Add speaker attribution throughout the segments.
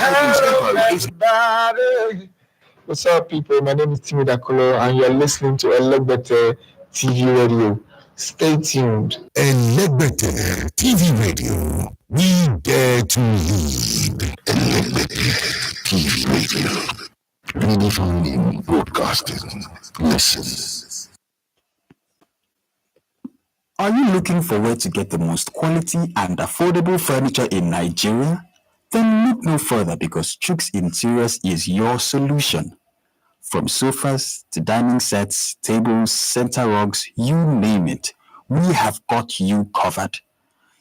Speaker 1: Everybody. What's up, people? My name is Timmy Dakolo, and you're listening to Elegbete TV Radio. Stay tuned.
Speaker 2: Elegbete TV Radio. We dare to lead. Elegbete TV Radio. Redefining broadcasting. Listen.
Speaker 3: Are you looking for where to get the most quality and affordable furniture in Nigeria? Then look no further, because Chooks Interiors is your solution. From sofas to dining sets, tables, center rugs, you name it, we have got you covered.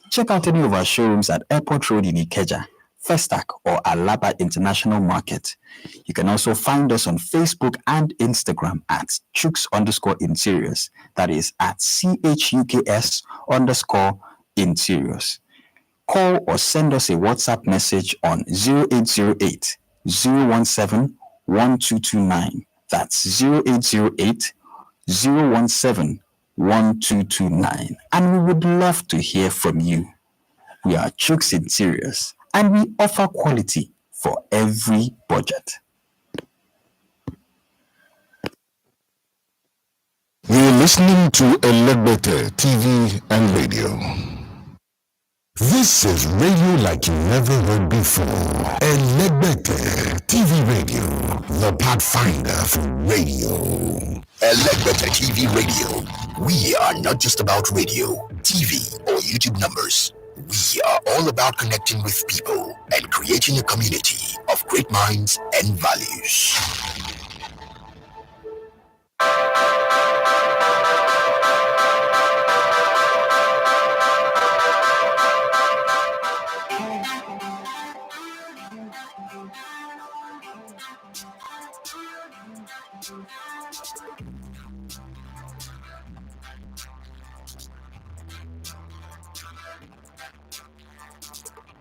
Speaker 3: Check out any of our showrooms at Airport Road in Ikeja, Festac, or Alaba International Market. You can also find us on Facebook and Instagram at Chooks_Interiors. That is at CHUKS_Interiors. Call or send us a WhatsApp message on 0808 017 1229. That's 0808 017 1229. And we would love to hear from you. We are Chooks Interiors, and we offer quality for every budget.
Speaker 2: You're listening to Elegbete TV and Radio. This is radio like you never heard before. Elegbete TV Radio, the pathfinder for radio. Elegbete TV Radio. We are not just about radio, TV, or YouTube numbers. We are all about connecting with people and creating a community of great minds and values.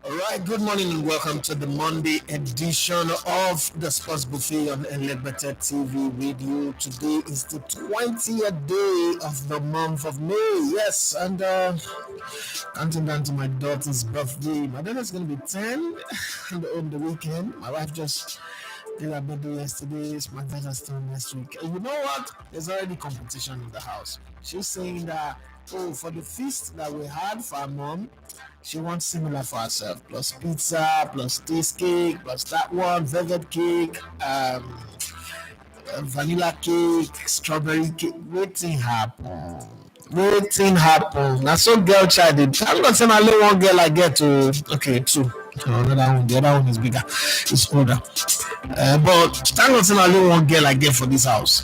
Speaker 4: All right, good morning and welcome to the Monday edition of the Sports Buffet on Elegbete TV Radio. Today is the 20th day of the month of May. Yes, and counting down to my daughter's birthday. My daughter's going to be 10 on the weekend. My wife just did her birthday yesterday. It's my daughter's turn next week. And you know what? There's already competition in the house. She's saying that, for the feast that we had for our mom, she wants similar for herself, plus pizza, plus this cake, plus that one, velvet cake, vanilla cake, strawberry cake. Waiting happen. That's so girl child. I'm not saying I only one girl I get to. Okay, two. The other one is bigger. It's older. But thank God I only one girl I get for this house.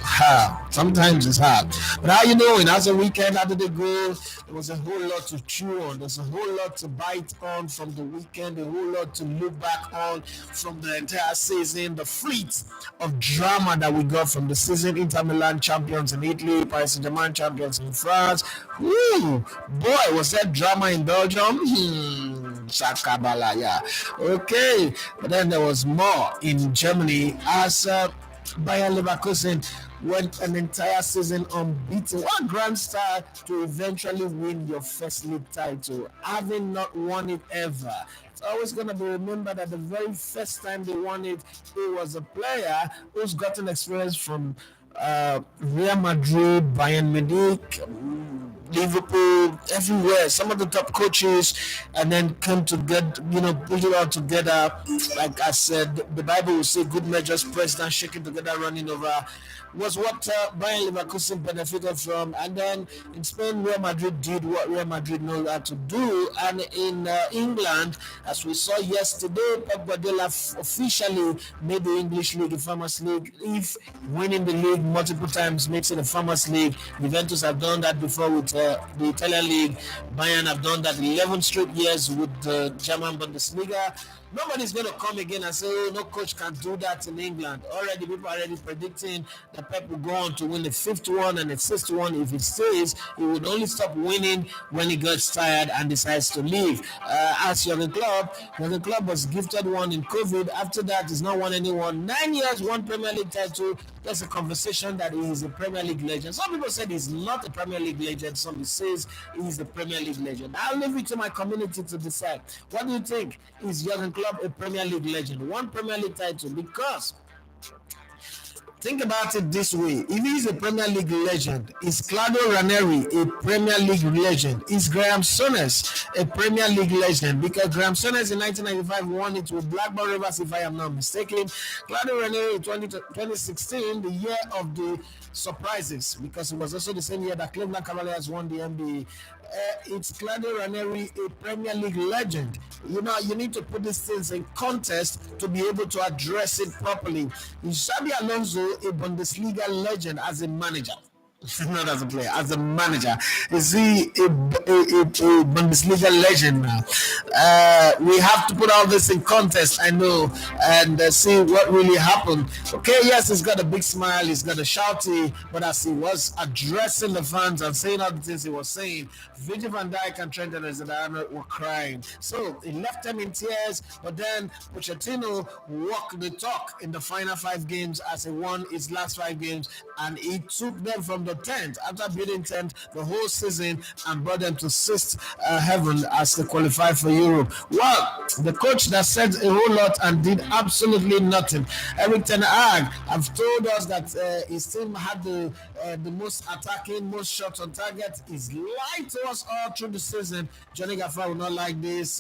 Speaker 4: Sometimes it's hard. But how you doing? How's the weekend? How did it go? There was a whole lot to chew on. There's a whole lot to bite on from the weekend. A whole lot to look back on from the entire season. The fleet of drama that we got from the season. Inter Milan champions in Italy, Paris Saint-Germain champions in France. Woo! Boy, was that drama in Belgium? Shakabala, yeah. Okay, but then there was more in Germany as Bayer Leverkusen went an entire season unbeaten. What grand start to eventually win your first league title, having not won it ever. It's always going to be remembered that the very first time they won it, it was a player who's gotten experience from Real Madrid, Bayern Munich, Liverpool, everywhere. Some of the top coaches, and then come to get, put it all together. Like I said, the Bible will say, "Good measures, pressed down, shaken together, running over." Was what Bayer Leverkusen benefited from. And then in Spain, Real Madrid did what Real Madrid knows how to do. And in England, as we saw yesterday, Pep Guardiola officially made the English League a Farmers League. If winning the league multiple times makes it a Farmers League, Juventus have done that before with the Italian League. Bayern have done that 11 straight years with the German Bundesliga. Nobody's going to come again and say, no coach can do that in England. Already, people are already predicting that Pep will go on to win the fifth one and the sixth one. If it stays, he would only stop winning when he gets tired and decides to leave. As Jurgen Klopp was gifted one in COVID. After that, he's not won anyone. 9 years, one Premier League title. There's a conversation that he is a Premier League legend. Some people said he's not a Premier League legend. Some says he's the Premier League legend. I'll leave it to my community to decide. What do you think? Is Jurgen Klopp Klopp a Premier League legend? One Premier League title, because think about it this way. If he's a Premier League legend, is Claudio Ranieri a Premier League legend? Is Graham Souness a Premier League legend? Because Graham Souness in 1995 won it with Blackburn Rovers, if I am not mistaken. Claudio Ranieri in 2016, the year of the surprises, because it was also the same year that Cleveland Cavaliers won the NBA. It's Claudio Ranieri a Premier League legend? You know, you need to put these things in context to be able to address it properly. Is Xabi Alonso a Bundesliga legend as a manager? Not as a player, as a manager. Is he a Bundesliga legend now? We have to put all this in context, I know, and see what really happened. Okay, yes, he's got a big smile, he's got a shouty, but as he was addressing the fans and saying all the things he was saying, Virgil van Dijk and Trent Alexander-Arnold were crying. So he left them in tears, but then Pochettino walked the talk in the final 5 games as he won his last 5 games, and he took them from the 10th, after beating 10th the whole season, and brought them to 6th heaven as they qualified for Europe. Well, the coach that said a whole lot and did absolutely nothing, Erik ten Hag, have told us that his team had the most attacking, most shots on target. He's lied to us all through the season. Johnny Gaffar will not like this,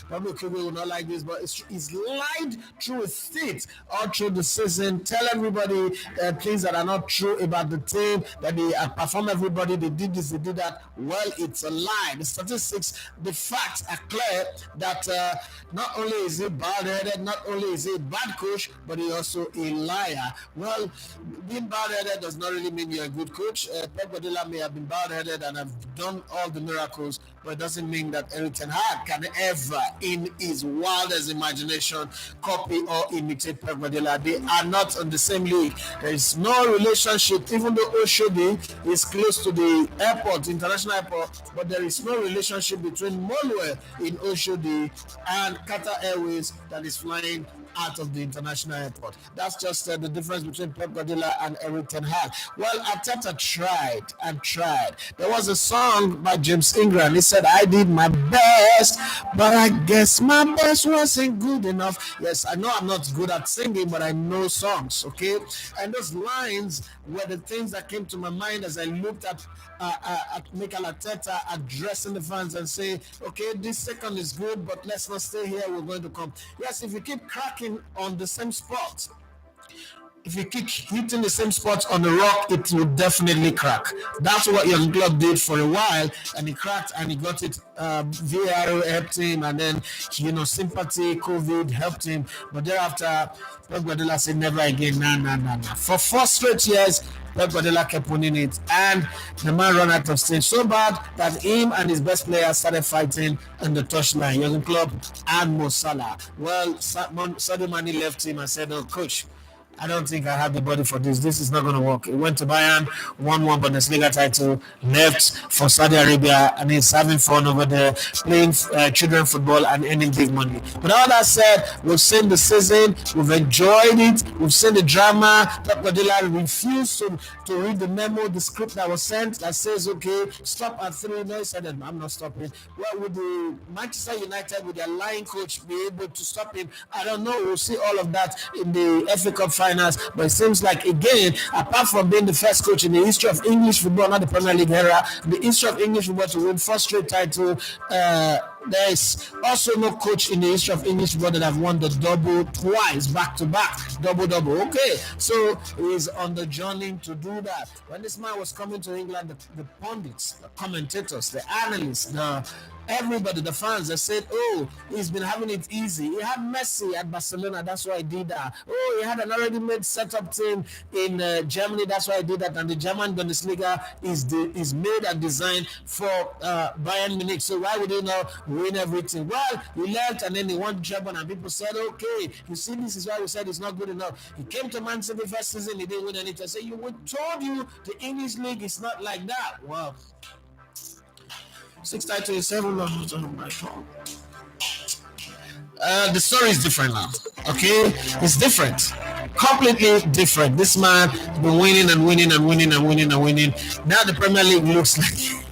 Speaker 4: Pablo Kugel will not like this, but he's lied through his teeth all through the season. Tell everybody things that are not true about the team, that they outperform everybody, they did this, they did that. Well, it's a lie. The statistics, the facts are clear that not only is he bald-headed, not only is he a bad coach, but he's also a liar. Well, being bald-headed does not really mean you're a good coach. Pep Guardiola may have been bald-headed and have done all the miracles, but it doesn't mean that Erik ten Hag can ever, in his wildest imagination, copy or imitate Pep Guardiola. They are not on the same league. There is no relationship, even though Oshodi is close to the airport, international airport, but there is no relationship between Molwe in Oshodi and Qatar Airways that is flying out of the international airport. That's just the difference between Pep Guardiola and Erik ten Hag. Well, Arteta tried and tried. There was a song by James Ingram. He said, "I did my best, but I guess my best wasn't good enough." Yes, I know I'm not good at singing, but I know songs, okay? And those lines were the things that came to my mind as I looked at Mikel Arteta addressing the fans and say, okay, this second is good, but let's not stay here, we're going to come. Yes, if you keep cracking on the same spot, if you keep hitting the same spot on the rock, it will definitely crack. That's what Jurgen Klopp did for a while, and he cracked and he got it. VAR helped him, and then, sympathy, COVID helped him. But thereafter, Pep Guardiola said, never again, nah. For 4 straight years, Pep Guardiola kept winning it, and the man ran out of stage so bad that him and his best players started fighting on the touchline, Jurgen Klopp and Mo Salah. Well, Sadio Mane left him and said, "No, coach, I don't think I have the body for this. This is not going to work." He went to Bayern, won one Bundesliga title, left for Saudi Arabia, and he's having fun over there, playing children football and earning big money. But all that said, we've seen the season, we've enjoyed it, we've seen the drama. Pep Guardiola refused to read the memo, the script that was sent that says, okay, stop at 3. No, he said, I'm not stopping. Well, would the Manchester United, with their lying coach, be able to stop him? I don't know. We'll see all of that in the FA Cup finals, but it seems like, again, apart from being the first coach in the history of English football, not the Premier League era, the history of English football to win 4 straight title, there is also no coach in the history of English football that have won the double twice, back to back, double. Okay, so he's on the journey to do that. When this man was coming to England, the pundits, the commentators, the analysts, everybody, the fans, they said, oh, he's been having it easy. He had Messi at Barcelona, that's why he did that. Oh, he had an already made setup team in Germany, that's why he did that. And the German Bundesliga is made and designed for Bayern Munich. So why would he not win everything? Well, he left and then he won German, and people said, okay, you see, this is why we said it's not good enough. He came to Man City first season, he didn't win anything. So we told you the English league is not like that. Wow. 6 titles, 7 losses on my phone. The story is different now. Okay, it's different, completely different. This man has been winning and winning. Now the Premier League looks like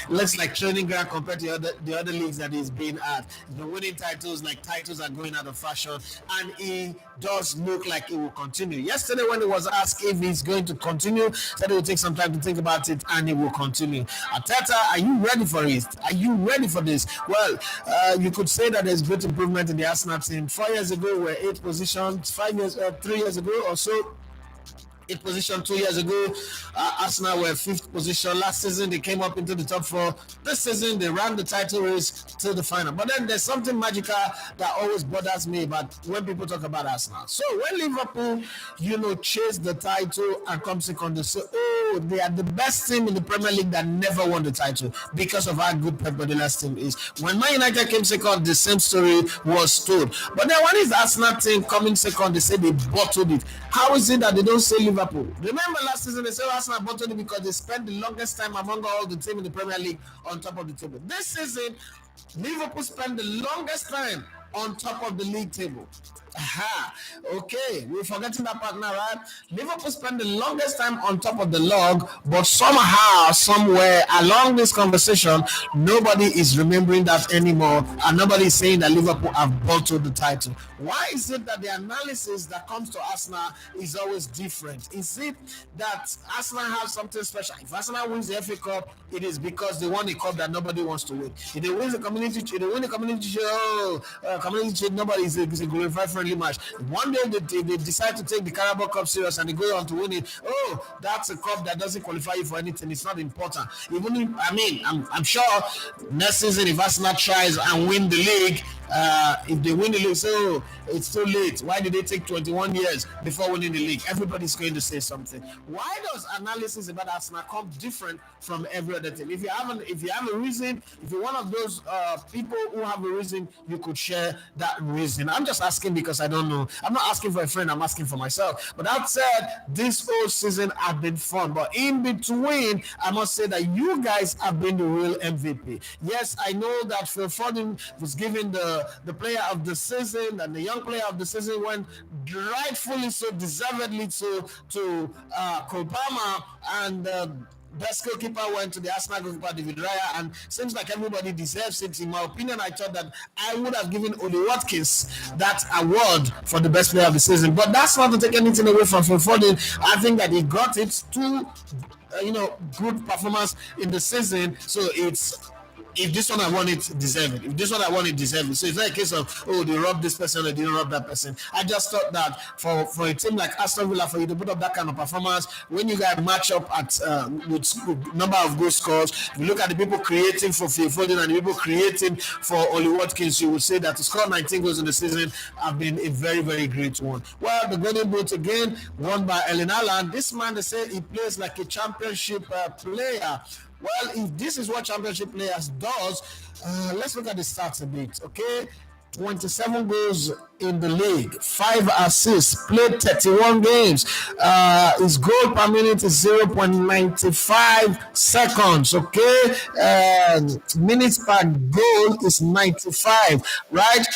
Speaker 4: looks like training ground compared to the other leagues that he's been at. He's been winning titles, like titles are going out of fashion, and he does look like he will continue. Yesterday, when he was asked if he's going to continue, said he will take some time to think about it, and he will continue. Arteta, are you ready for it? Are you ready for this? Well, you could say that there's great improvement in the Arsenal team. 4 years ago, we were 8th position. 3 years ago or so, 8th position. 2 years ago, Arsenal were 5th position. Last season, they came up into the top 4. This season, they ran the title race till the final. But then there's something magical that always bothers me about when people talk about Arsenal. So when Liverpool, chase the title and come second, they say, oh, they are the best team in the Premier League that never won the title because of how good Pep Guardiola's team is. When Man United came second, the same story was told. But then when is the Arsenal team coming second, they say they bottled it. How is it that they don't say Liverpool? Remember last season, they said Arsenal bottled it because they spent the longest time among all the teams in the Premier League on top of the table. This season, Liverpool spent the longest time on top of the league table. Aha. Okay, we're forgetting that part now, right? Liverpool spent the longest time on top of the log, but somehow, somewhere along this conversation, nobody is remembering that anymore, and nobody is saying that Liverpool have bottled the title. Why is it that the analysis that comes to Arsenal is always different? Is it that Arsenal have something special? If Arsenal wins the FA Cup, it is because they won a cup that nobody wants to win. If they win the community, community shield, nobody is a glorified friendly match. One day they decide to take the Carabao Cup serious and they go on to win it. Oh, that's a cup that doesn't qualify you for anything. It's not important. Even if, I'm sure next season if Arsenal tries and win the league, if they win the league, so it's too late. Why did they take 21 years before winning the league? Everybody's going to say something. Why does analysis about Arsenal come different from every other team? If you have a reason, if you're one of those people who have a reason, you could share that reason. I'm just asking because I don't know. I'm not asking for a friend. I'm asking for myself. But that said, this whole season has been fun. But in between, I must say that you guys have been the real MVP. Yes, I know that Phil Foden was given the player of the season and the young player of the season went rightfully so, deservedly to Cole Palmer, and best goalkeeper went to the Arsenal goalkeeper David Raya, and seems like everybody deserves it. In my opinion, I thought that I would have given Oli Watkins that award for the best player of the season, but that's not to take anything away from Phil Foden. I think that he got it too, good performance in the season, so it's. If this one I want it, deserve it. If this one I want it, deserve it. So it's not a case of, oh, they robbed this person or they didn't rob that person. I just thought that for a team like Aston Villa, for you to put up that kind of performance, when you guys match up at with number of goal scores, if you look at the people creating for Phil Foden and the people creating for Oli Watkins, you would say that to score 19 goals in the season have been a very, very great one. Well, the Golden Boot again, won by Erling Haaland. This man, they say he plays like a championship player. Well, if this is what championship players does, let's look at the stats a bit, okay? 27 goals in the league, 5 assists, played 31 games. His goal per minute is 0.95 seconds, okay? Minutes per goal is 95, right?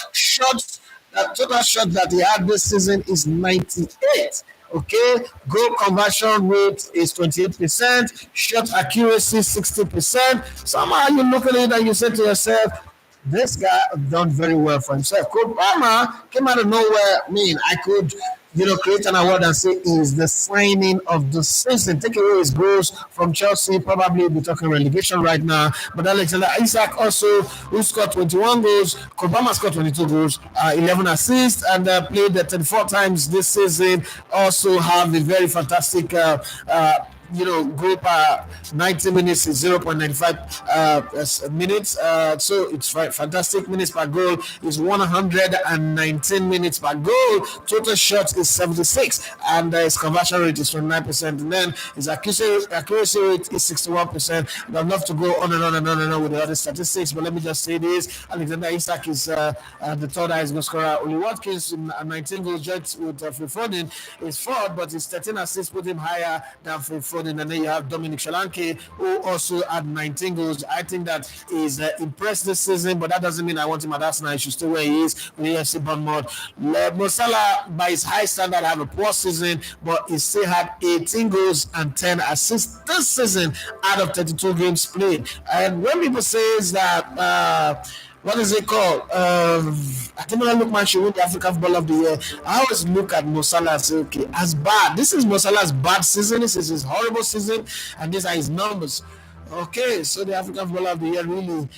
Speaker 4: Total shots that he had this season is 98. Okay, goal conversion rate is 28%, shot accuracy 60%. Somehow you look at it and you say to yourself, this guy has done very well for himself. Cole Palmer came out of nowhere. I could, create an award and say is the signing of the season. Take away his goals from Chelsea, probably be talking relegation right now. But Alexander Isak also, who scored 21 goals, Cole Palmer scored 22 goals, 11 assists, and played 34 times this season. Also have a very fantastic goal per 90 minutes is 0.95 minutes. So it's fantastic. Minutes per goal is 119 minutes per goal. Total shots is 76, and his conversion rate is 29%. And then his accuracy rate is 61%. I'd love to go on and on and on and on with the other statistics, but let me just say this: Alexander Isak is the third highest goal scorer. Oli Watkins, 19 goals, just with Phil Foden is fourth, but his 13 assists put him higher than Phil Foden. Rashford, and then you have Dominic Solanke, who also had 19 goals. I think that is impressed this season, but that doesn't mean I want him at Arsenal. He should stay where he is with AFC Bournemouth. Mo Salah, by his high standard, have a poor season, but he still had 18 goals and 10 assists this season out of 32 games played. And when people say that, what is it called? I think when I look, man, should win the African Footballer of the Year. I always look at Mo Salah and say, okay, as bad. This is Mo Salah's bad season. This is his horrible season, and these are his numbers. Okay, so the African Footballer of the Year really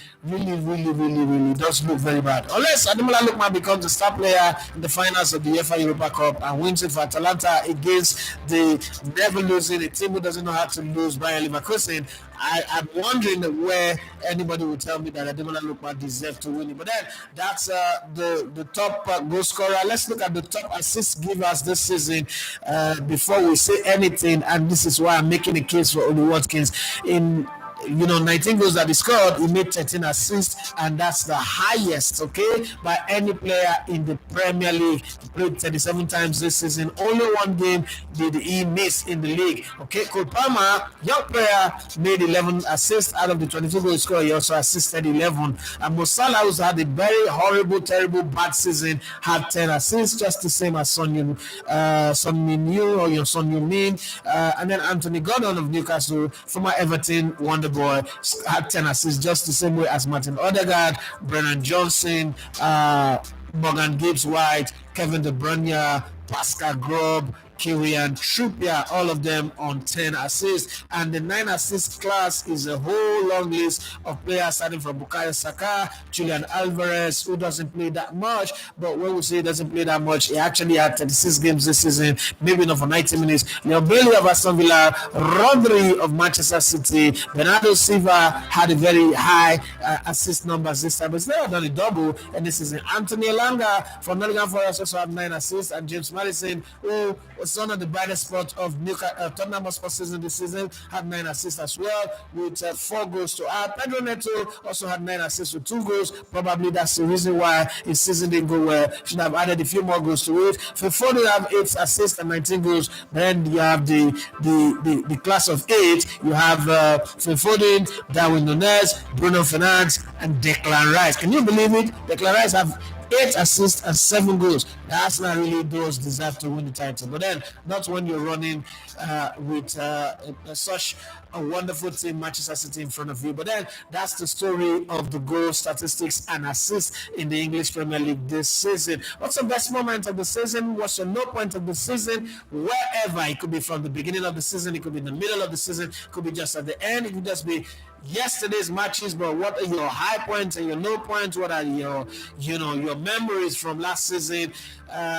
Speaker 4: does look very bad. Unless Ademola Lookman becomes the star player in the finals of the UEFA Europa Cup and wins it for Atalanta against the never losing, a team who doesn't know how to lose, Bayer Leverkusen. I'm wondering where anybody will tell me that Ademola Lookman deserves to win it. But then that's the top goal scorer. Let's look at the top assist givers this season before we say anything. And this is why I'm making a case for Oli Watkins. In 19 goals that he scored, he made 13 assists, and that's the highest, okay, by any player in the Premier League. He played 37 times this season. Only one game did he miss in the league. Okay, Cole Palmer, young player, made 11 assists out of the 22 goals scored. He also assisted 11. And Mo Salah, who's had a very horrible, terrible, bad season, had 10 assists, just the same as Son Min-yu or Son Heung-min. And then Anthony Gordon of Newcastle, former Everton wonder boy, had 10 assists, just the same way as Martin Odegaard, Brennan Johnson, Morgan Gibbs-White, Kevin De Bruyne, Pascal Grob, Kieran Trippier, all of them on 10 assists. And the 9 assist class is a whole long list of players starting from Bukayo Saka, Julian Alvarez, who doesn't play that much, but when we say he doesn't play that much, he actually had 36 games this season, maybe not for 90 minutes. Leon Bailey of Aston Villa, Rodri of Manchester City, Bernardo Silva had a very high assist numbers this time, but he's never done a double, and this is Anthony Elanga from Nottingham Forest also had 9 assists, and James Maddison, who was one of the brightest spots of Tottenham Hotspur season this season, had 9 assists as well, with 4 goals to add. Pedro Neto also had 9 assists with 2 goals. Probably that's the reason why his season didn't go well. Should have added a few more goals to it. Foden have 8 assists and 19 goals. Then you have the class of 8. You have Foden, Darwin Nunez, Bruno Fernandes, and Declan Rice. Can you believe it? Declan Rice have 8 assists and 7 goals. The Arsenal really does deserve to win the title. But then, not when you're running with such a wonderful team, Manchester City, in front of you. But then, that's the story of the goal statistics and assists in the English Premier League this season. What's the best moment of the season? What's your low point of the season? Wherever. It could be from the beginning of the season. It could be in the middle of the season. It could be just at the end. It could just be yesterday's matches. But what are your high points and your low points? What are your memories from last season?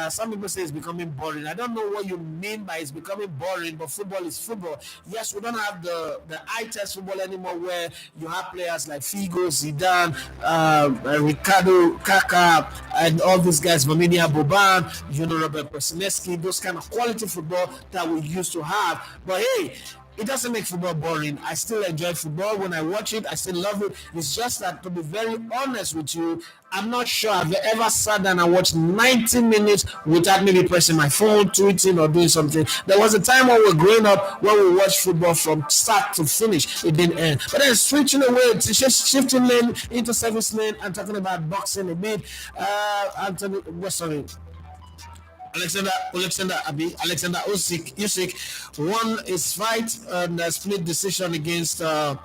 Speaker 4: Some people say it's becoming boring. I don't know what you mean by it's becoming boring, but football is football. Yes, we don't have the eye-test football anymore where you have players like Figo, Zidane, Ricardo, Kaká, and all these guys, Vaminia Boban, Robert Presinecki, those kind of quality football that we used to have. But hey, it doesn't make football boring. I still enjoy football. When I watch it, I still love it. It's just that, to be very honest with you, I'm not sure I've ever sat down and watched 90 minutes without maybe pressing my phone, tweeting, or doing something. There was a time when we were growing up when we watched football from start to finish. It didn't end. But then switching away to shifting lane into service lane and talking about boxing a bit. Alexander Usyk won his fight and a split decision against the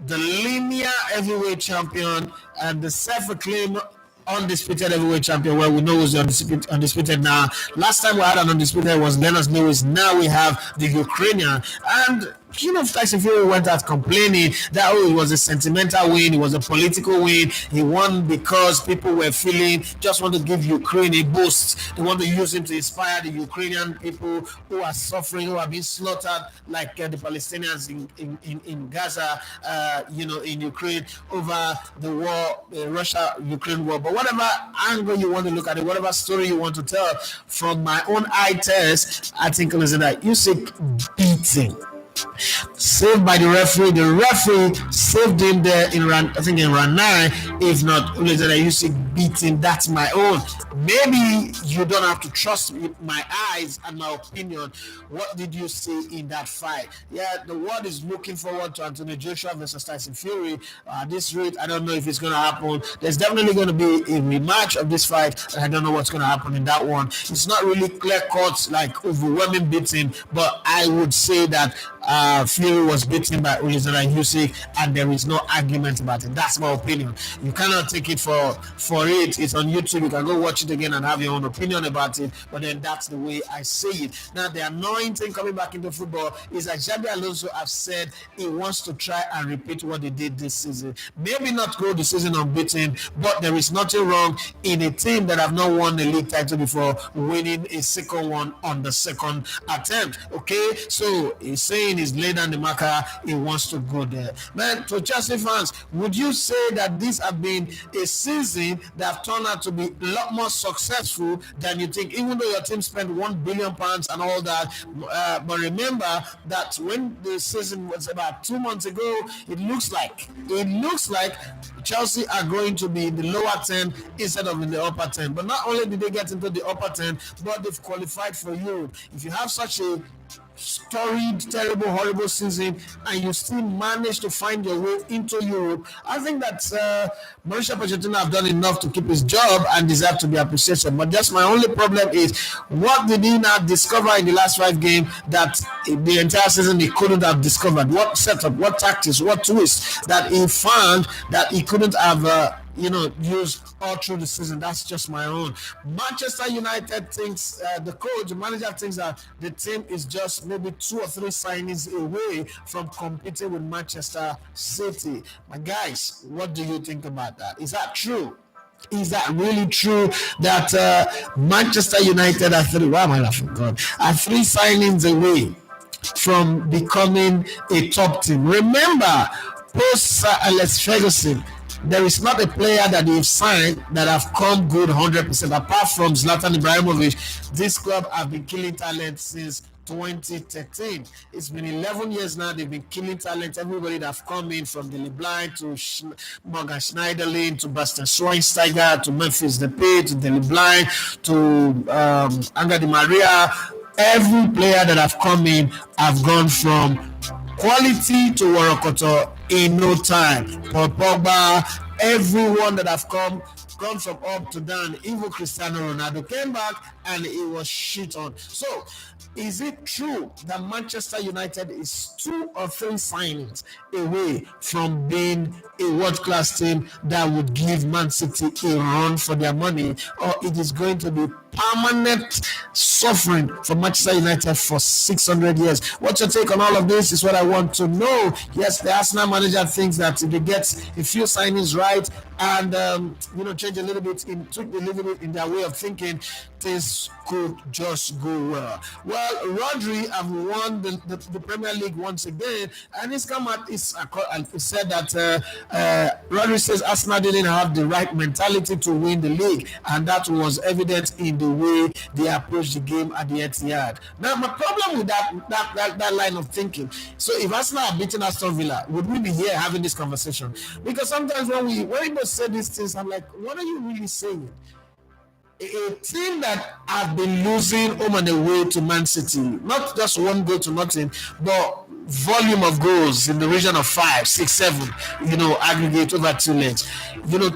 Speaker 4: linear heavyweight champion and the self-acclaimed undisputed heavyweight champion. Well, we know who's undisputed now. Last time we had an undisputed was Lennox Lewis. Now we have the Ukrainian. And Tyson Fury went out complaining that it was a sentimental win, it was a political win. He won because people were just want to give Ukraine a boost. They want to use him to inspire the Ukrainian people who are suffering, who are being slaughtered, like the Palestinians in Gaza, in Ukraine over the war, the Russia-Ukraine war. But whatever angle you want to look at it, whatever story you want to tell, from my own eye test, I think Usyk beating Saved by the referee. The referee saved him there in round, I think in round 9. If not, later I used to beat him. That's my own. Maybe you don't have to trust my eyes and my opinion. What did you see in that fight? Yeah, the world is looking forward to Anthony Joshua versus Tyson Fury. At this rate, I don't know if it's going to happen. There's definitely going to be a rematch of this fight, and I don't know what's going to happen in that one. It's not really clear cut, like overwhelming beating, but I would say that Fury was beaten by Ulizana Usyk, and there is no argument about it. That's my opinion. You cannot take it for it. It's on YouTube. You can go watch it again and have your own opinion about it. But then that's the way I see it. Now the annoying thing coming back into football is that Xabi Alonso have said he wants to try and repeat what they did this season. Maybe not go the season unbeaten, but there is nothing wrong in a team that have not won the league title before winning a second one on the second attempt. Okay, so he's saying he's laid down the marker. He wants to go there. Man, to Chelsea fans, would you say that this has been a season that have turned out to be a lot more successful than you think, even though your team spent £1 billion and all that? But remember that when the season was about 2 months ago, it looks like Chelsea are going to be in the lower 10 instead of in the upper 10. But not only did they get into the upper 10, but they've qualified for Europe. If you have such a storied, terrible, horrible season and you still manage to find your way into Europe, I think that Mauricio Pochettino have done enough to keep his job and deserve to be appreciated. But just my only problem is, what did he not discover in the last 5 games that the entire season he couldn't have discovered? What setup, what tactics, what twists that he found that he couldn't have used all through the season? That's just my own. Manchester United thinks, the manager thinks that the team is just maybe 2 or 3 signings away from competing with Manchester City. My guys, what do you think about that? Is that true? Is that really true that Manchester United are 3? Why am I laughing? God, are 3 signings away from becoming a top team? Remember, post Sir Alex Ferguson, there is not a player that they've signed that have come good 100%. Apart from Zlatan Ibrahimovic, this club have been killing talent since 2013. It's been 11 years now. They've been killing talent. Everybody that have come in, from Daley Blind to Morgan Schneiderlin to Bastian Schweinsteiger to Memphis Depay to Daley Blind to Angel Di Maria. Every player that have come in have gone from quality to Warakoto in no time. Paul Pogba, everyone that have gone from up to down. Even Cristiano Ronaldo came back and it was shit on. So, is it true that Manchester United is 2 or 3 signings away from being a world-class team that would give Man City a run for their money, or it is going to be permanent suffering for Manchester United for 600 years? What's your take on all of this is what I want to know. Yes, the Arsenal manager thinks that if he gets a few signings right and change a little bit in their way of thinking, things could just go well. Well, Rodri have won the Premier League once again, and he's come out. He said that Rodri says Arsenal didn't have the right mentality to win the league, and that was evident in the way they approached the game at the Etihad. Now, my problem with that line of thinking. So, if Arsenal are beating Aston Villa, would we be here having this conversation? Because sometimes when people say these things, I'm like, what are you really saying? A team that have been losing home and away to Man City, not just 1 goal to nothing, but volume of goals in the region of 5, 6, 7, aggregate over 2 legs,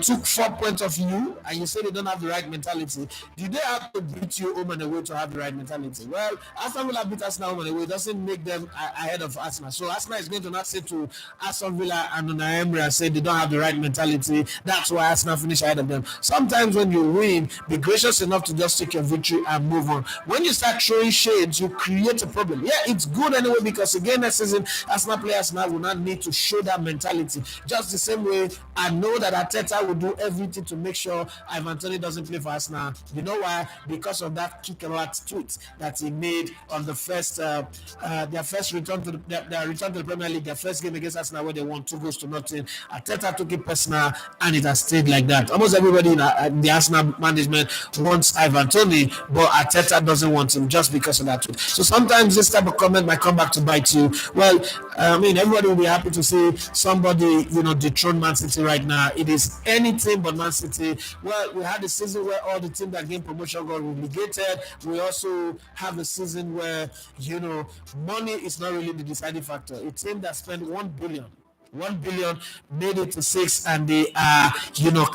Speaker 4: took 4 points off you, and you say they don't have the right mentality. Do they have to beat you home and away to have the right mentality? Well, Aston Villa beat Arsenal home and away, doesn't make them ahead of Arsenal. So Arsenal is going to not say to Aston Villa and Unai Emery and say they don't have the right mentality. That's why Arsenal finish ahead of them. Sometimes when you win, be gracious enough to just take your victory and move on. When you start throwing shades, you create a problem. Yeah, it's good anyway, because again, next season, Arsenal players now will not need to show that mentality. Just the same way I know that Arteta will do everything to make sure Ivan Toney doesn't play for Arsenal. You know why? Because of that kick-a-lot tweet that he made on the first their first return to the Premier League, their first game against Arsenal, where they won 2 goals to nothing. Arteta took it personal, and it has stayed like that. Almost everybody in the Arsenal management wants Ivan Toney, but Arteta doesn't want him just because of that. So sometimes this type of comment might come back to bite you. Well, I mean, everybody will be happy to see somebody, dethrone Man City right now. It is anything but Man City. Well, we had a season where all the teams that gained promotion got relegated. We also have a season where, money is not really the deciding factor. A team that spent 1 billion made it to 6, and they are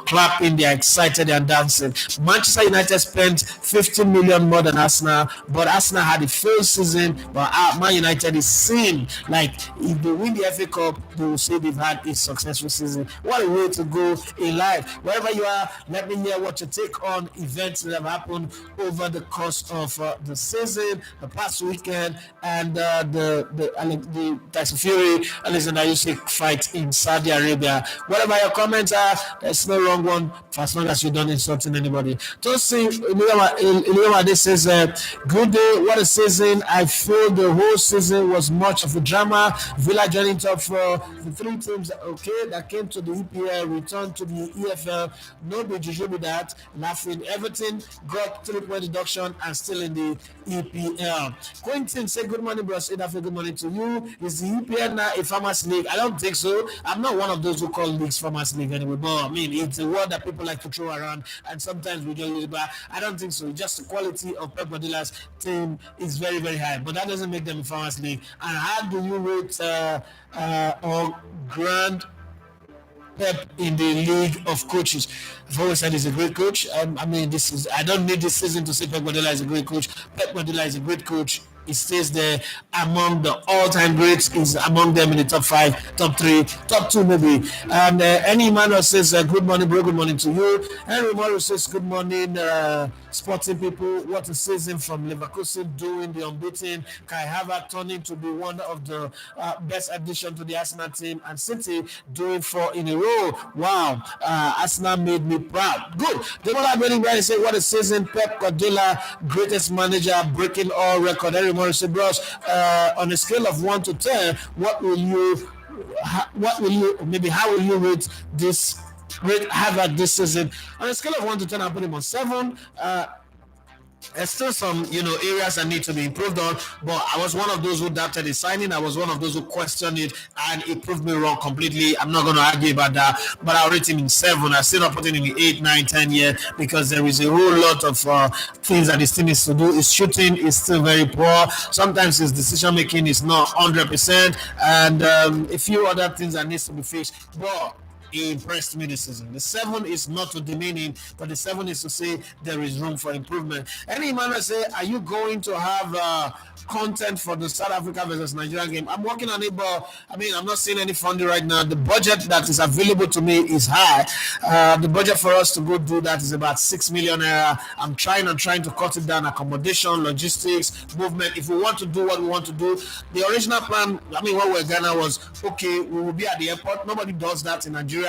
Speaker 4: clapping, they're excited and dancing. Manchester United spent 15 million more than Arsenal, but Arsenal had a failed season, but Man United is seen like if they win the FA Cup, they will say they've had a successful season. What a way to go in life. Wherever you are, let me hear what you take on events that have happened over the course of the season, the past weekend, and the Tyson Fury Alexander Usyk fight in Saudi Arabia. Whatever your comments are, there's no wrong one for as long as you don't insulting anybody. Tosi Iliwade says, good day, what a season. I feel the whole season was much of a drama. Villa joining top for the three teams that came to the EPL, returned to the EFL. No big juju with that. Laughing. Everton got 3-point deduction and still in the EPL. Quentin say, good morning, bros. Good morning to you. Is the EPL now a farmers league? I don't think so. I'm not one of those who call leagues farmers league anyway, but I mean, it's a word that people like to throw around, and sometimes we just use it, but I don't think so. Just the quality of Pep Guardiola's team is very, very high, but that doesn't make them a farmers league. And how do you rate or grand Pep in the league of coaches? I've always said he's a great coach. I don't need this season to say Pep Guardiola is a great coach. Pep Guardiola is a great coach. He stays there among the all-time greats. He's among them in the top 5, top 3, top 2 maybe. And Annie Emmanuel says, good morning, bro. Good morning to you. Henry Morris says, good morning, sporting people. What a season from Leverkusen doing the unbeaten. Kai Havertz turning to be one of the best addition to the Arsenal team. And City doing 4 in a row. Wow. Arsenal made me proud. Good. Demola Benning say, what a season. Pep Guardiola, greatest manager, breaking all records. Henry Morris said, bros, on a scale of 1 to 10, how will you rate this great Harvard this season? On a scale of 1 to 10, I'll put him on 7. There's still some, areas that need to be improved on, but I was one of those who doubted his signing. I was one of those who questioned it, and it proved me wrong completely. I'm not going to argue about that, but I'll rate him in 7. I still not put him in 8, 9, 10 yet, because there is a whole lot of things that his team needs to do. His shooting is still very poor. Sometimes his decision making is not 100%, and a few other things that needs to be fixed. But he impressed me this season. The 7 is not to demean him, but the 7 is to say there is room for improvement. Any man say, are you going to have content for the South Africa versus Nigeria game? I'm working on it, but I'm not seeing any funding right now. The budget that is available to me is high. The budget for us to go do that is about 6 million. I'm trying to cut it down. Accommodation, logistics, movement. If we want to do what we want to do, the original plan, when we were Ghana, was okay. We will be at the airport. Nobody does that in Nigeria.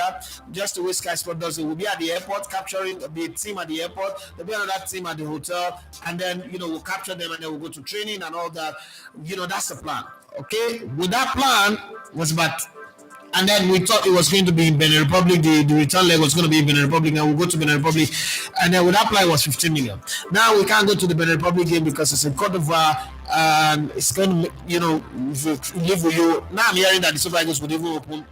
Speaker 4: Just the way Sky Sport does it. We'll be at the airport, capturing the team at the airport. There'll be another team at the hotel, and then we'll capture them, and then we'll go to training and all that. That's the plan. Okay, with that plan was about. And then we thought it was going to be in Benin Republic. The return leg was going to be in Benin Republic. Now we'll go to Benin Republic. And then with that plan, it was 15 million. Now we can't go to the Benin Republic game because it's in Cote d'Ivoire. And it's going to, if you live with you. Now I'm hearing that the Super Eagles would even open.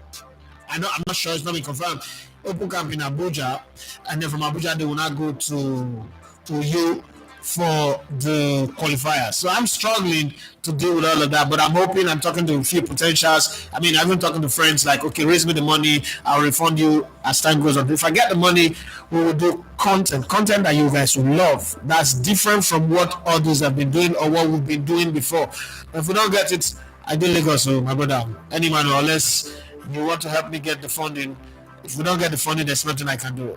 Speaker 4: I'm not sure. It's not been confirmed. Open camp in Abuja. And then from Abuja, they will not go to you for the qualifiers. So I'm struggling to deal with all of that, but I'm hoping. I'm talking to a few potentials. I've been talking to friends like, okay, raise me the money, I'll refund you as time goes on. If I get the money, we will do content that you guys will love. That's different from what others have been doing or what we've been doing before. If we don't get it, I did Lagos, so my brother, any man, unless you want to help me get the funding. If we don't get the funding, there's nothing I can do.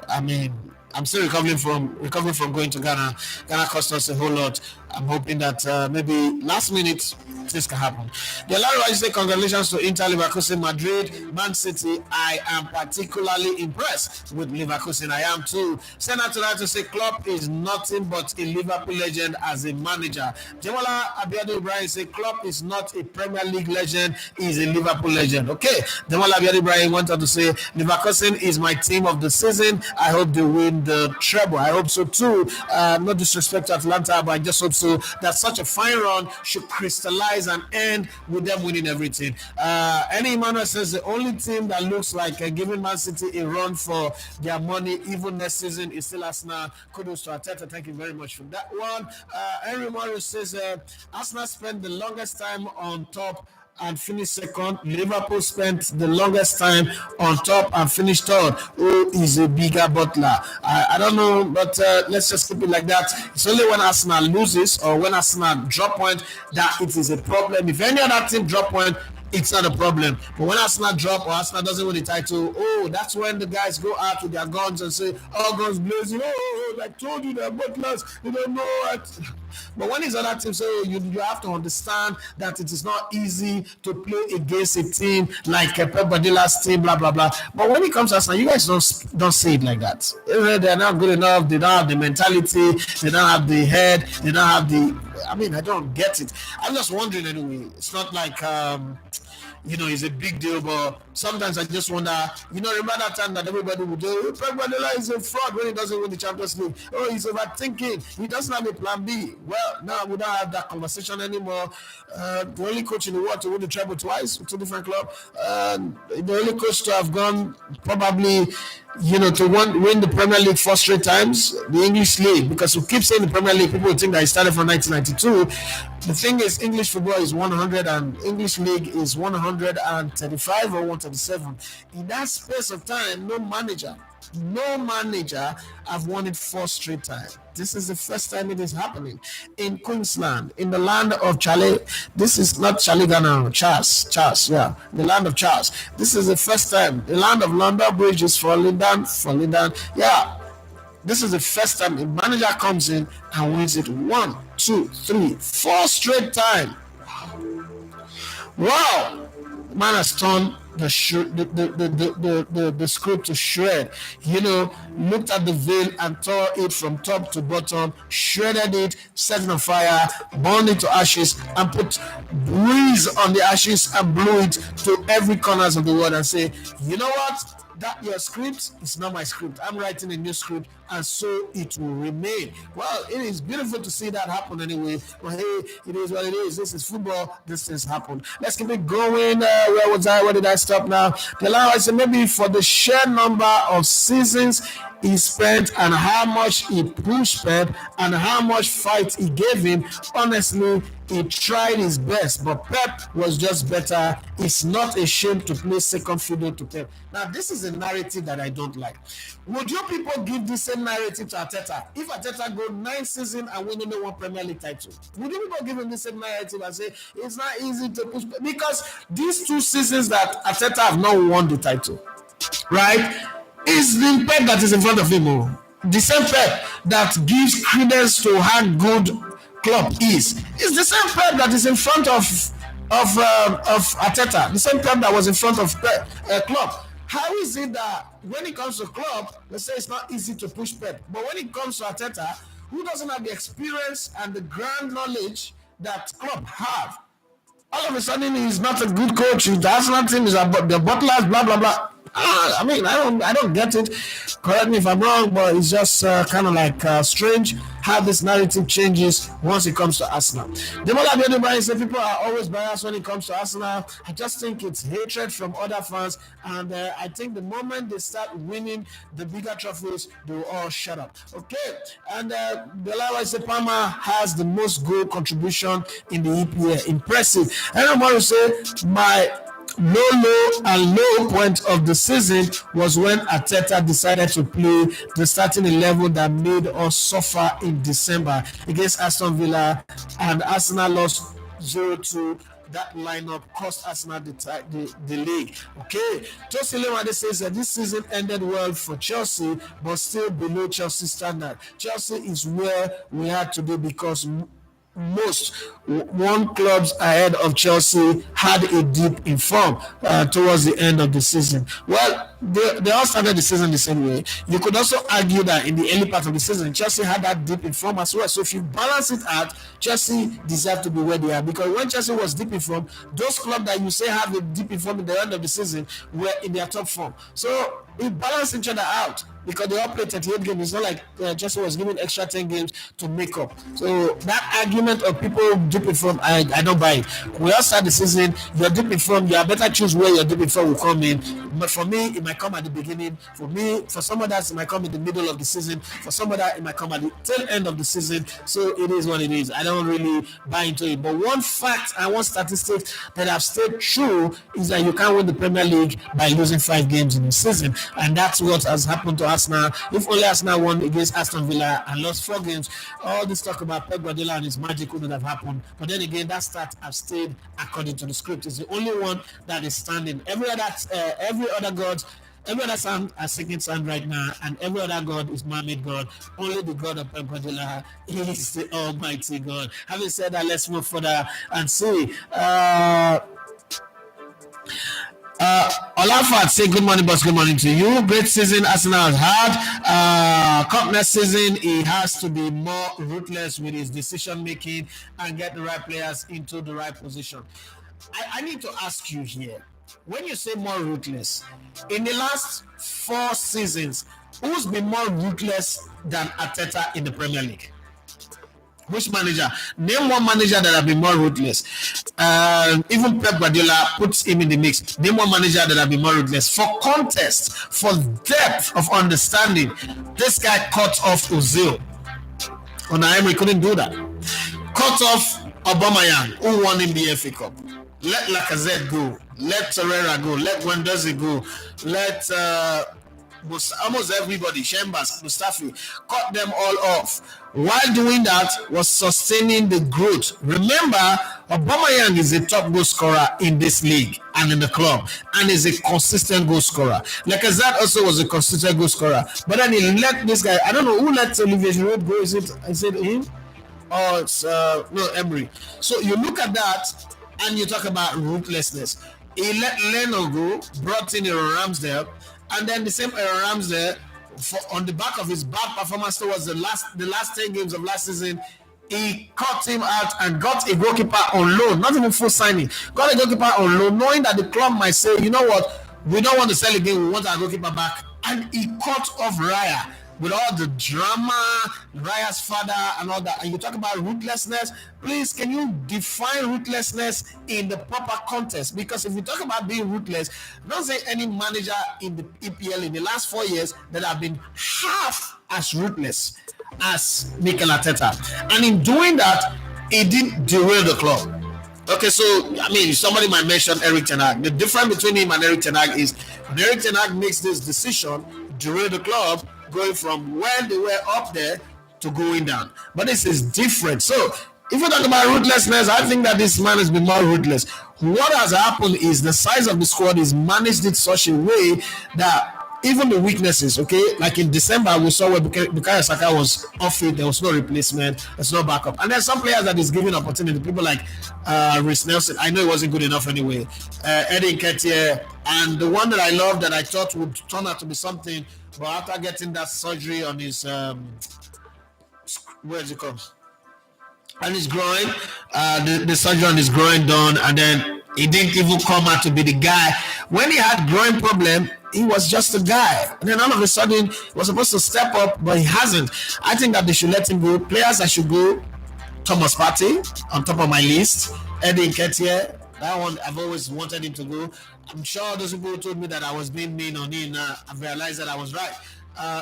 Speaker 4: I'm still recovering from going to Ghana. Ghana cost us a whole lot. I'm hoping that maybe last minute this can happen. The Larry say congratulations to Inter, Leverkusen, Madrid, Man City. I am particularly impressed with Leverkusen. I am too. Senator to say Klopp is nothing but a Liverpool legend as a manager. Jemola Abiodun Ibrahim say Klopp is not a Premier League legend. He's a Liverpool legend. Okay. Jemola Abiodun Ibrahim wanted to say Leverkusen is my team of the season. I hope they win the treble. I hope so too. No disrespect to Atlanta, but I just hope so that such a fine run should crystallize and end with them winning everything. Any Emmanuel says the only team that looks like giving Man City a run for their money even next season is still Arsenal. Kudos to Arteta. Thank you very much for that one. Henry Morris says Arsenal spent the longest time on top and finished second. Liverpool spent the longest time on top and finished third. Who is a bigger butler? I don't know, but let's just keep it like that. It's only when Arsenal loses or when Arsenal drop point that it is a problem. If any other team drop point, it's not a problem. But when Arsenal drop or Arsenal doesn't win the title, that's when the guys go out with their guns and say, "Oh, guns blazing! Oh, I told you they're butlers. You don't know what." But when it's other teams, so you have to understand that it is not easy to play against a team like Pep Guardiola's team, blah blah blah. But when it comes to Arsenal, you guys don't say it like that. They're not good enough. They don't have the mentality. They don't have the head. They don't have the. I mean, I don't get it. I'm just wondering anyway. It's not like it's a big deal, but sometimes I just wonder, remember that time that everybody would do, Pep Guardiola is a fraud when he doesn't win the Champions League. Oh, he's overthinking. He doesn't have a plan B. Well, now we don't have that conversation anymore. The only coach in the world to win the treble twice with two different clubs. The only coach to have gone probably, to win the Premier League 4 straight times, the English League, because we keep saying the Premier League, people think that it started from 1992. The thing is, English football is 100 and English League is 135 or 137. In that space of time, no manager have won it 4 straight times. This is the first time it is happening in Queensland, in the land of Charlie. This is not Charlie Ghana, Charles, yeah, the land of Charles. This is the first time. The land of London Bridge is falling down. Yeah. This is the first time a manager comes in and wins it 1, 2, 3, 4 straight time. Wow, man has turned the script to shred. Looked at the veil and tore it from top to bottom, shredded it, set it on fire, burned it to ashes, and put breeze on the ashes and blew it to every corners of the world and say, you know what? That your script is not my script. I'm writing a new script, and so it will remain. Well, it is beautiful to see that happen anyway. But hey, it is what it is. This is football. This things happen. Let's keep it going. Where was I? Where did I stop now? The line I said maybe for the sheer number of seasons he spent and how much he pushed Pep and how much fight he gave him. Honestly, he tried his best, but Pep was just better. It's not a shame to play second fiddle to Pep. Now, this is a narrative that I don't like. Would you people give the same narrative to Arteta? If Arteta go 9 seasons and win only 1 Premier League title, would you people give him the same narrative and say it's not easy to push? Because these 2 seasons that Arteta have not won the title, right? It's the Pep that is in front of him. The same Pep that gives credence to how good Klopp is. It's the same Pep that is in front of Arteta. The same Pep that was in front of Klopp. How is it that when it comes to Klopp, they say it's not easy to push Pep, but when it comes to Arteta, who doesn't have the experience and the grand knowledge that Klopp have, all of a sudden he's not a good coach. The Arsenal team is about the butlers, blah blah blah. I mean, I don't get it. Correct me if I'm wrong, but it's just kind of like strange how this narrative changes once it comes to Arsenal. Demola Biodubai said people are always biased when it comes to Arsenal. I just think it's hatred from other fans, and I think the moment they start winning the bigger trophies, they will all shut up. Okay, and Belawa Sepama has the most goal contribution in the EPL. Impressive. And I'm going to say my low point of the season was when Arteta decided to play the starting 11 that made us suffer in December against Aston Villa, and Arsenal lost 0-2. That lineup cost Arsenal the league. Okay, Tosi Lemade says that this season ended well for Chelsea, but still below Chelsea standard. Chelsea is where we had to be because most one clubs ahead of Chelsea had a dip in form towards the end of the season. Well, they all started the season the same way. You could also argue that in the early part of the season, Chelsea had that dip in form as well. So if you balance it out, Chelsea deserve to be where they are, because when Chelsea was deep in form, those clubs that you say have a dip in form at the end of the season were in their top form. So it balanced each other out. because they all played 38 games. It's not like Chelsea was given extra 10 games to make up. So that argument of people dipping from, I don't buy it. We all start the season, you're dipping from, you better choose where your dipping from will come in. But for me, it might come at the beginning. For some others, it might come in the middle of the season. For some others, it might come at the tail end of the season. So it is what it is. I don't really buy into it. But one fact and one statistic that have stayed true is that you can't win the Premier League by losing 5 games in the season. And that's what has happened to Arsenal. If only Arsenal won against Aston Villa and lost 4 games, all this talk about Pep Guardiola and his magic wouldn't have happened. But then again, that stat have stayed according to the script. It's the only one that is standing. Every other god, every other sound are sinking sound right now, and every other god is man-made god. Only the God of Pep Guardiola is the Almighty God. Having said that, let's move further and see. Olafat say good morning, boss. Good morning to you. Great season Arsenal has had. Cup next season, he has to be more ruthless with his decision making and get the right players into the right position. I need to ask you here, when you say more ruthless, in the last 4 seasons, who's been more ruthless than Arteta in the Premier League? Which manager? Name one manager that have been more ruthless. Even Pep Guardiola puts him in the mix. Name one manager that have been more ruthless. For context, for depth of understanding, this guy cut off Ozil. Unai Emery couldn't do that. Cut off Aubameyang, who won him the FA Cup. Let Lacazette go. Let Torreira go. Let Guendouzi go. Let almost everybody, Chambers, Mustafi, cut them all off. While doing that, was sustaining the growth. Remember, Aubameyang is a top goal scorer in this league and in the club, and is a consistent goal scorer. Lacazette also was a consistent goal scorer, but then he let this guy. I don't know who let Olivier Giroud go. Is it him? Or it's no, Emery. So you look at that, and you talk about ruthlessness. He let Leno go, brought in Aaron Ramsdale, and then the same Aaron Ramsdale, on the back of his bad performance towards the last 10 games of last season, he cut him out and got a goalkeeper on loan, not even full signing. Got a goalkeeper on loan, knowing that the club might say, you know what, we don't want to sell again, we want our goalkeeper back. And he cut off Raya with all the drama, Raya's father and all that. And you talk about ruthlessness. Please, can you define ruthlessness in the proper context? Because if you talk about being ruthless, don't say any manager in the EPL in the last 4 years that have been half as ruthless as Mikel Arteta. And in doing that, he didn't derail the club. Okay, so, I mean, somebody might mention Eric Ten Hag. The difference between him and Eric Ten Hag is when Eric Ten Hag makes this decision, derail the club, going from when they were up there to going down. But this is different. So, if you talk about ruthlessness, I think that this man has been more ruthless. What has happened is the size of the squad is managed in such a way that even the weaknesses, okay, like in December, we saw where Bukayo Saka was off it, there was no replacement, there's no backup. And there's some players that is giving opportunity, people like Reece Nelson. I know it wasn't good enough anyway. Eddie Nketiah, and the one that I love that I thought would turn out to be something, but after getting that surgery on his, where is it called? On his groin, the surgery on his groin done, and then he didn't even come out to be the guy. When he had groin problem, he was just a guy. And then all of a sudden, he was supposed to step up, but he hasn't. I think that they should let him go. Players that should go, Thomas Partey, on top of my list. Eddie Nketiah, that one, I've always wanted him to go. I'm sure those people who told me that I was being mean on him, I've realized that I was right.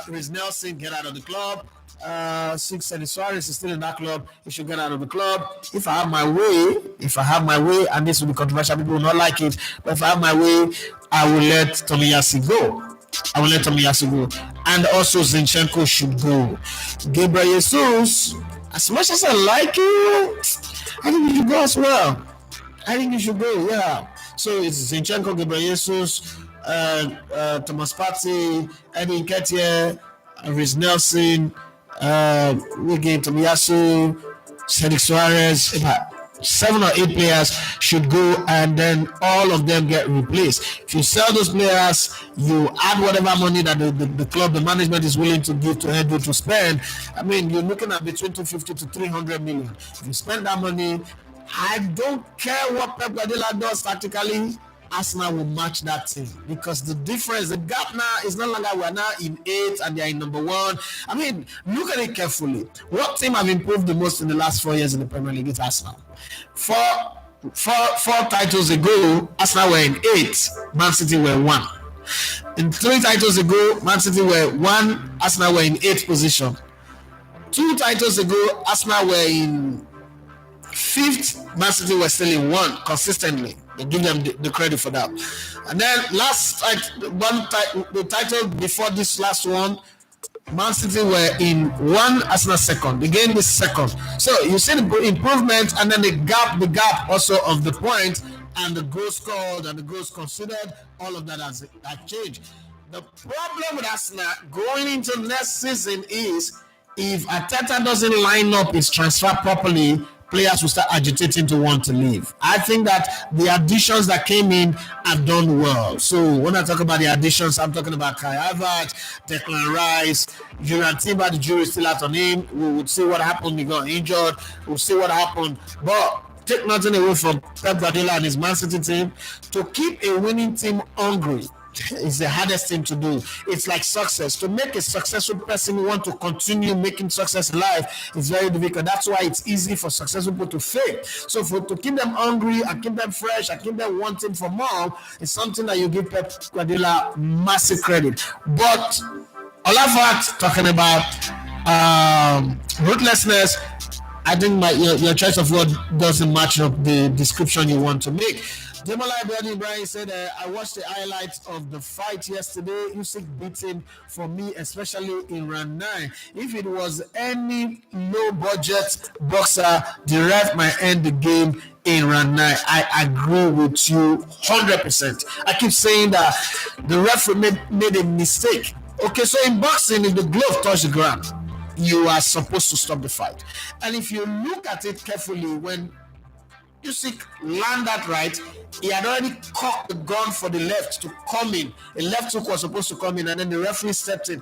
Speaker 4: Reece Nelson, get out of the club. Denis Suarez is still in that club. He should get out of the club. If I have my way, and this will be controversial, people will not like it, but if I have my way, I will let Tomiyasu go. And also Zinchenko should go. Gabriel Jesus, as much as I like you, I think you should go as well. Yeah. So it's Zinchenko, Gabriel Jesus, Thomas Partey, Eddie Nketiah, Reece Nelson, again Tomiyasu, Denis Suarez. 7 or 8 players should go, and then all of them get replaced. If you sell those players, you add whatever money that the club, the management is willing to give to Edward to spend. I mean, you're looking at between 250 to 300 million. If you spend that money, I don't care what Pep Guardiola does tactically. Arsenal will match that team because the difference, the gap now is no longer we're now in 8th and they're in number 1. I mean, look at it carefully. What team have improved the most in the last 4 years in the Premier League? It's Arsenal. Four titles ago, Arsenal were in 8th, Man City were 1. In 3 titles ago, Man City were 1, Arsenal were in 8th position. 2 titles ago, Arsenal were in 5th, Man City were still in 1 consistently. They give them the credit for that. And then the title before this last one, Man City were in 1, Arsenal second. They gained this second. So you see the improvement, and then the gap also of the point and the goals scored and the goals considered. All of that has changed. The problem with Arsenal going into next season is if Arteta doesn't line up his transfer properly, players will start agitating to want to leave. I think that the additions that came in have done well. So when I talk about the additions, I'm talking about Kai Havertz, Declan Rice, Julian Timber. The jury is still out on him. We would see what happened. He got injured. We'll see what happened. But take nothing away from Pep Guardiola and his Man City team. To keep a winning team hungry is the hardest thing to do. It's like success. To make a successful person want to continue making success in life is very difficult. That's why it's easy for successful people to fail. So to keep them hungry and keep them fresh and keep them wanting for more is something that you give Pep Guardiola massive credit. But all of that talking about ruthlessness, I think your choice of word doesn't match up the description you want to make. Demola Ibrahim said, I watched the highlights of the fight yesterday. Usyk beat him for me, especially in round 9. If it was any low-budget boxer, the ref might end the game in round 9. I agree with you 100%. I keep saying that the referee made a mistake. Okay, so in boxing, if the glove touches the ground, you are supposed to stop the fight. And if you look at it carefully, when Usyk land that right, he had already cocked the gun for the left to come in. The left hook was supposed to come in, and then the referee stepped in.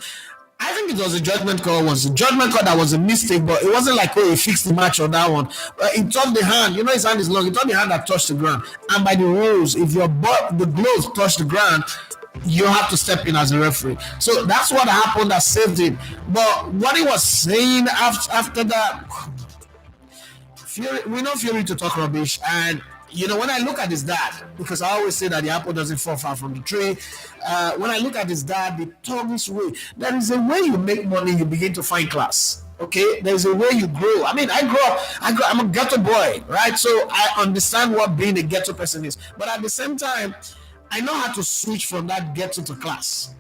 Speaker 4: I think it was a judgment call. It was a judgment call that was a mistake, but it wasn't like, he fixed the match on that one. He touched the hand. You know his hand is long. He touched the hand that touched the ground. And by the rules, if the gloves touch the ground, you have to step in as a referee. So that's what happened that saved him. But what he was saying after that, we know Fury to talk rubbish, and when I look at his dad, because I always say that the apple doesn't fall far from the tree. When I look at his dad, the Tommy's way, there is a way you make money, you begin to find class. Okay, there's a way you grow. I mean, I'm a ghetto boy, right? So I understand what being a ghetto person is, but at the same time, I know how to switch from that ghetto to class.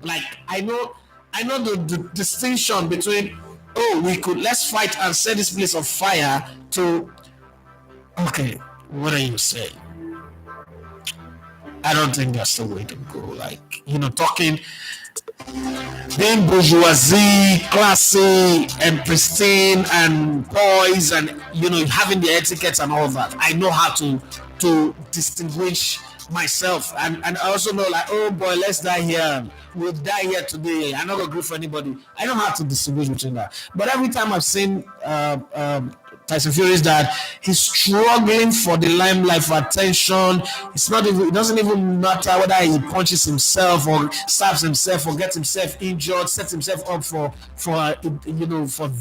Speaker 4: Like I know the distinction between let's fight and set this place on fire to, okay, what are you saying? I don't think that's the way to go. Like, talking, being bourgeoisie, classy, and pristine, and poised, and, having the etiquette and all that. I know how to distinguish myself, and I also know, like, oh boy, let's die here. We'll die here today. I'm not gonna agree for anybody. I know how to distinguish between that. But every time I've seen Tyson Fury's dad, he's struggling for the limelight, for attention. It doesn't even matter whether he punches himself or stabs himself or gets himself injured, sets himself up for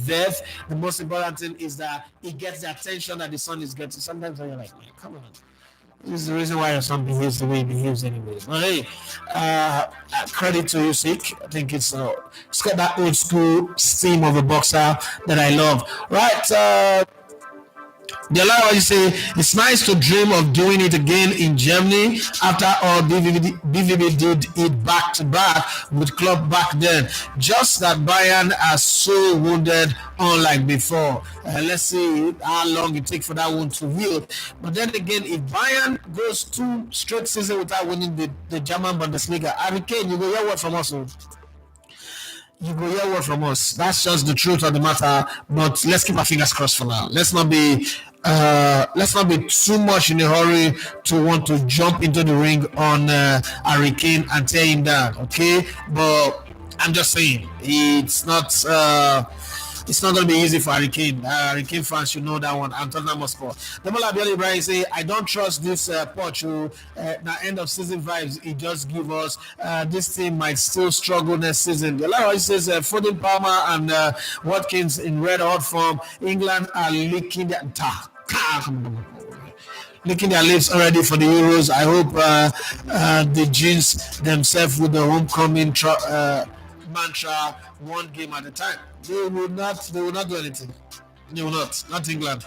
Speaker 4: death. The most important thing is that he gets the attention that the son is getting. Sometimes you're like, man, come on. This is the reason why your son behaves the way he behaves anyway. But hey, credit to Usyk. I think it's got that old school steam of a boxer that I love. Right, the other one you say, it's nice to dream of doing it again in Germany after all BVB did it back to back with Klopp back then. Just that Bayern are so wounded unlike before. Let's see how long it takes for that one to heal. But then again, if Bayern goes 2 straight seasons without winning the German Bundesliga, Harry Kane, you go hear word from us. You go hear word from us. That's just the truth of the matter. But let's keep our fingers crossed for now. Let's not be too much in a hurry to want to jump into the ring on Harry Kane and tear him down. Okay, but I'm just saying it's not. it's not going to be easy for Hurricane. Hurricane fans should know that one. And Tottenham Hotspur. Demola Abiodun Ibrahim say, I don't trust this Poch who the end of season vibes he just give us. This team might still struggle next season. The Larry says Foden, Palmer and Watkins in red hot form. England are licking their lips already for the Euros. I hope they jinx themselves with the homecoming mantra, one game at a time. They will not do anything. They will not England.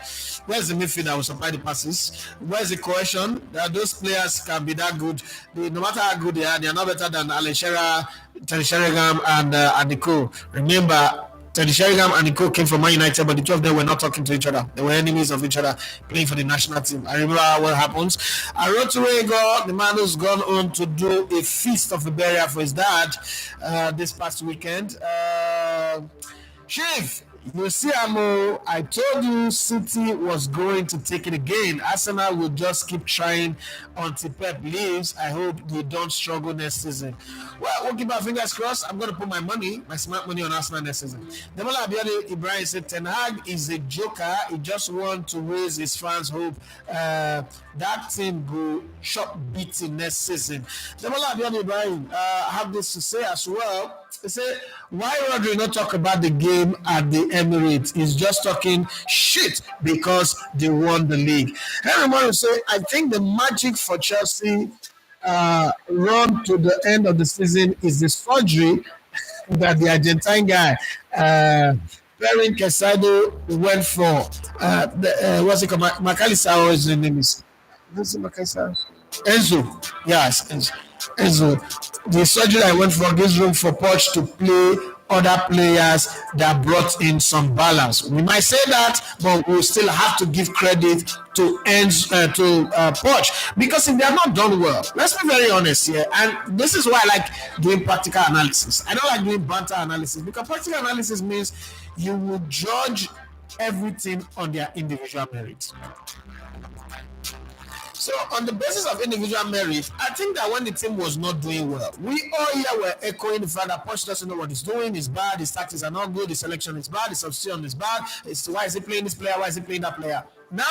Speaker 4: Where's the midfield that will supply the passes? Where's the cohesion? That those players can be that good. No matter how good they are not better than Alan Shearer, Terry Sheringham, and Nico. Remember, Terry Sheringham and Nico came from Man United, but the two of them were not talking to each other. They were enemies of each other, playing for the national team. I remember what happens. Aroturego, the man who's gone on to do a feast of a burial for his dad this past weekend. Chief, you see, Amo, I told you City was going to take it again. Arsenal will just keep trying until Pep leaves. I hope they don't struggle next season. Well, we'll keep our fingers crossed. I'm going to put my smart money on Arsenal next season. Demola Abiodun Ibrahim said Ten Hag is a joker. He just wants to raise his fans' hope. That team will shop beating next season. Demola Abiodun Ibrahim have this to say as well. He said, why Rodri not talk about the game at the Emirates? He's just talking shit because they won the league. Henry Morris say, I think the magic for Chelsea run to the end of the season is the surgery that the Argentine guy Perrin Casado went for. What's it called? McAllister, or his name is? What's it, McAllister? Enzo. Yes, Enzo. The surgery I went for gives room for Poch to play other players that brought in some balance. We might say that, but we'll still have to give credit to Poch, because if they are not done well, let's be very honest here, and this is why I like doing practical analysis. I don't like doing banter analysis, because practical analysis means you will judge everything on their individual merits. So on the basis of individual merit, I think that when the team was not doing well, we all here were echoing the fact that Poch doesn't know what he's doing, it's bad, his tactics are not good, his selection is bad, his substitution is bad, why is he playing this player, why is he playing that player? Now,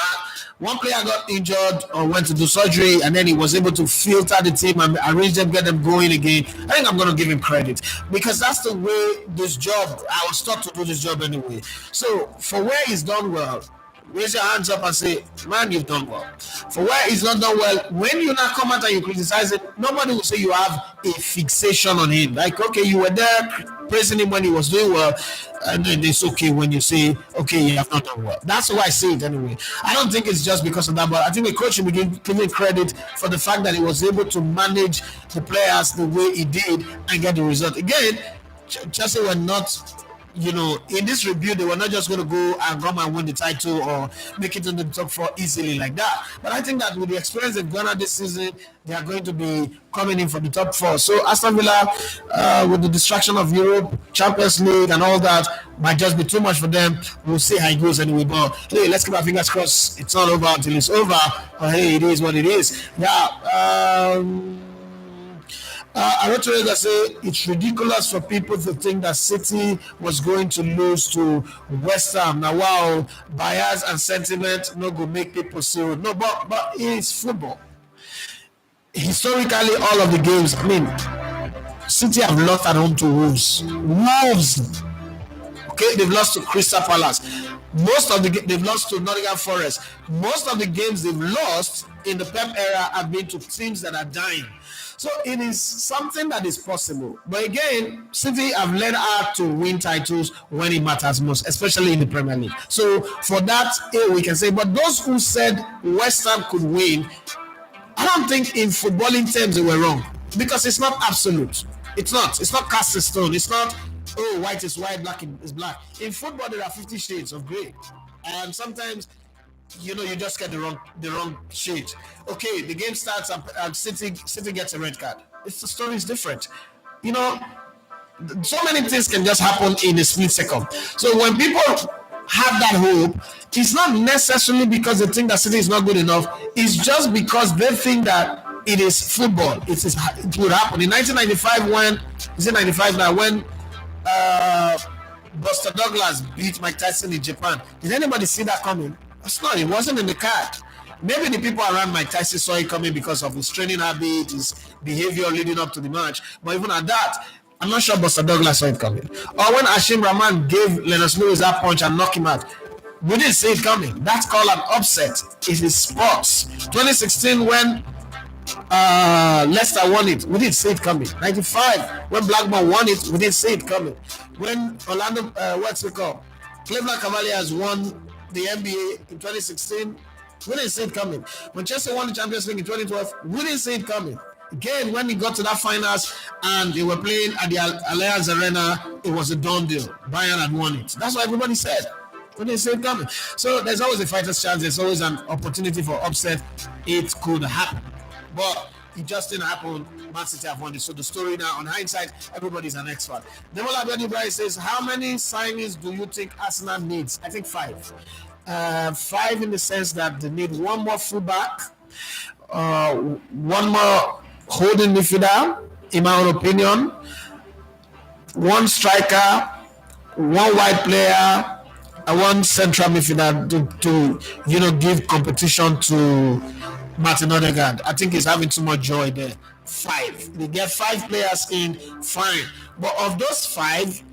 Speaker 4: one player got injured or went to do surgery, and then he was able to filter the team and arrange them, get them going again. I think I'm going to give him credit, because that's the way this job, I was taught to do this job anyway. So for where he's done well, raise your hands up and say, man, you've done well. For where it's not done well, when you now come out and you criticize it, nobody will say you have a fixation on him. Like, okay, you were there praising him when he was doing well, and then it's okay when you say, okay, you have not done well. That's why I say it anyway. I don't think it's just because of that, but I think the coach should be giving credit for the fact that he was able to manage the players the way he did and get the result. Again, Chelsea were not, in this review, they were not just going to go and come and win the title or make it in the top four easily like that. But I think that with the experience they've garnered this season, they are going to be coming in for the top four. So Aston Villa, with the distraction of Europe, Champions League and all that, might just be too much for them. We'll see how it goes anyway. But hey, let's keep our fingers crossed. It's not over until it's over. But hey, it is what it is. Yeah. Aroturega say it's ridiculous for people to think that City was going to lose to West Ham. Now, wow, bias and sentiment no go make people serious. No, but it's football. Historically, all of the games, City have lost at home to Wolves. Okay, they've lost to Crystal Palace. They've lost to Nottingham Forest. Most of the games they've lost in the Pep era have been to teams that are dying. So it is something that is possible. But again, City have learned how to win titles when it matters most, especially in the Premier League. So for that, we can say, but those who said West Ham could win, I don't think in footballing terms they were wrong, because it's not absolute. It's not cast in stone. It's not, white is white, black is black. In football, there are 50 shades of grey. And sometimes, you just get the wrong shade. Okay, the game starts and City gets a red card. The story is different. So many things can just happen in a split second. So when people have that hope, it's not necessarily because they think that City is not good enough. It's just because they think that it is football. It would happen. In 1995, when Buster Douglas beat Mike Tyson in Japan. Did anybody see that coming? It's not. It wasn't in the card. Maybe the people around Mike Tyson saw it coming because of his training habit, his behavior leading up to the match. But even at that, I'm not sure Buster Douglas saw it coming. Or when Ashim Rahman gave Lennox Lewis that punch and knocked him out, we didn't see it coming. That's called an upset. It is sports. 2016 when Leicester won it, we didn't see it coming. 95 when Blackburn won it, we didn't see it coming. When Orlando, what's it called? Cleveland Cavaliers won the NBA in 2016, we didn't see it coming. When Chelsea won the Champions League in 2012, we didn't see it coming. Again, when we got to that finals and they were playing at the Allianz Arena, it was a done deal. Bayern had won it. That's what everybody said. We didn't see it coming. So there's always a fighter's chance. There's always an opportunity for upset. It could happen. But it just didn't happen. Man City have won it. So the story now, on hindsight, everybody's an expert. Demola Abedi says, how many signings do you think Arsenal needs? I think 5. 5 in the sense that they need one more fullback, one more holding midfielder, in my own opinion, one striker, one wide player, and one central midfielder to give competition to Martin Odegaard. I think he's having too much joy there. 5. They get 5 players in, fine. But of those 5,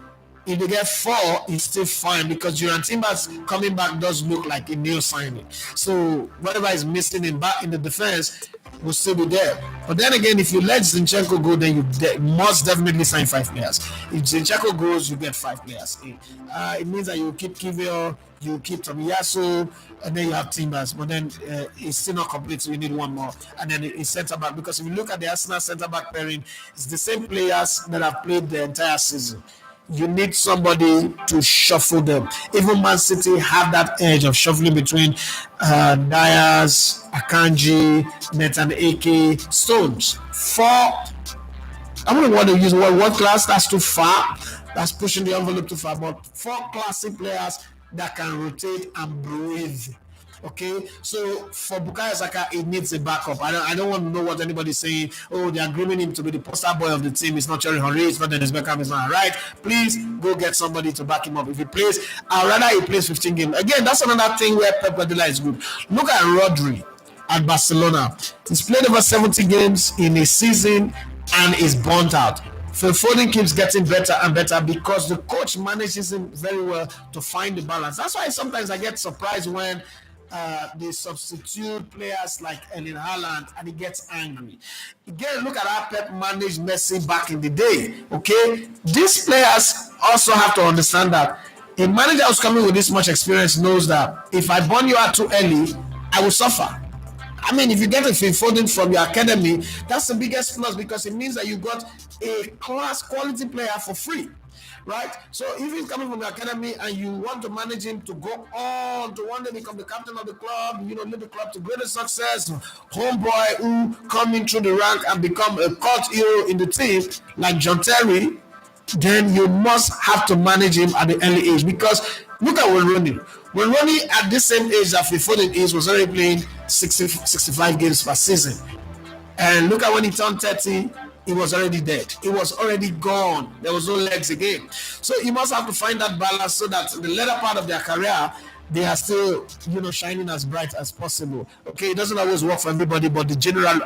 Speaker 4: if they get 4, it's still fine because Julian Timbers coming back does look like a new signing. So whatever is missing in the defense will still be there. But then again, if you let Zinchenko go, then you must definitely sign 5 players. If Zinchenko goes, you get 5 players. It means that you keep Kivior, you keep Tomiyasu, and then you have Timbers. But then it's still not complete, so you need one more. And then it's centre back, because if you look at the Arsenal centre back pairing, it's the same players that have played the entire season. You need somebody to shuffle them. Even Man City have that edge of shuffling between Diaz, Akanji, Nathan Ake, Stones. 4. I wouldn't want to use the word world class. That's too far. That's pushing the envelope too far. But 4 classic players that can rotate and breathe. Okay, so for Bukayo Saka, it needs a backup. I don't want to know what anybody's saying. Oh, they are grooming him to be the poster boy of the team. It's not Thierry Henry, it's not Dennis Beckham, it's not right. Please go get somebody to back him up. If he plays, I'd rather he plays 15 games. Again, that's another thing where Pep Guardiola is good. Look at Rodri at Barcelona. He's played over 70 games in a season and is burnt out. Phil Foden keeps getting better and better because the coach manages him very well to find the balance. That's why sometimes I get surprised when they substitute players like Erling Haaland and he gets angry. Again, look at how Pep managed Messi back in the day. Okay, these players also have to understand that a manager who's coming with this much experience knows that if I burn you out too early, I will suffer. I mean, if you get a Phil Foden from your academy, that's the biggest plus because it means that you got a class quality player for free. Right? So if he's coming from the academy and you want to manage him to go on to one day become the captain of the club, lead the club to greater success, homeboy who come in through the rank and become a cult hero in the team, like John Terry, then you must have to manage him at the early age. Because look at Wayne Rooney. Wayne Rooney at the same age that Phil Foden is was already playing 65 games per season. And look at when he turned 30, he was already dead. He was already gone. There was no legs again. So you must have to find that balance so that the later part of their career, they are still, shining as bright as possible. Okay, it doesn't always work for everybody, but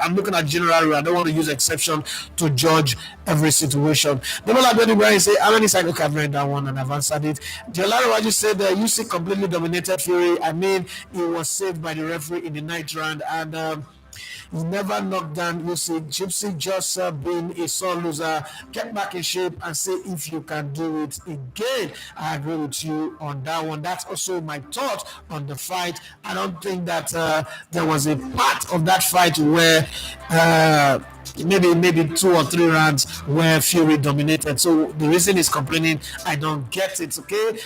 Speaker 4: I'm looking at general rule. I don't want to use exception to judge every situation. Demola Abedi Brian say, how many signed? Okay, I've read that one and I've answered it. Jelari Waju said that UC completely dominated Fury. I mean, he was saved by the referee in the 9th round and he never knocked down Usyk. Gypsy just being a sore loser, get back in shape and see if you can do it again. I agree with you on that one. That's also my thought on the fight. I don't think that there was a part of that fight where maybe 2 or 3 rounds where Fury dominated. So the reason he's complaining, I don't get it. Okay.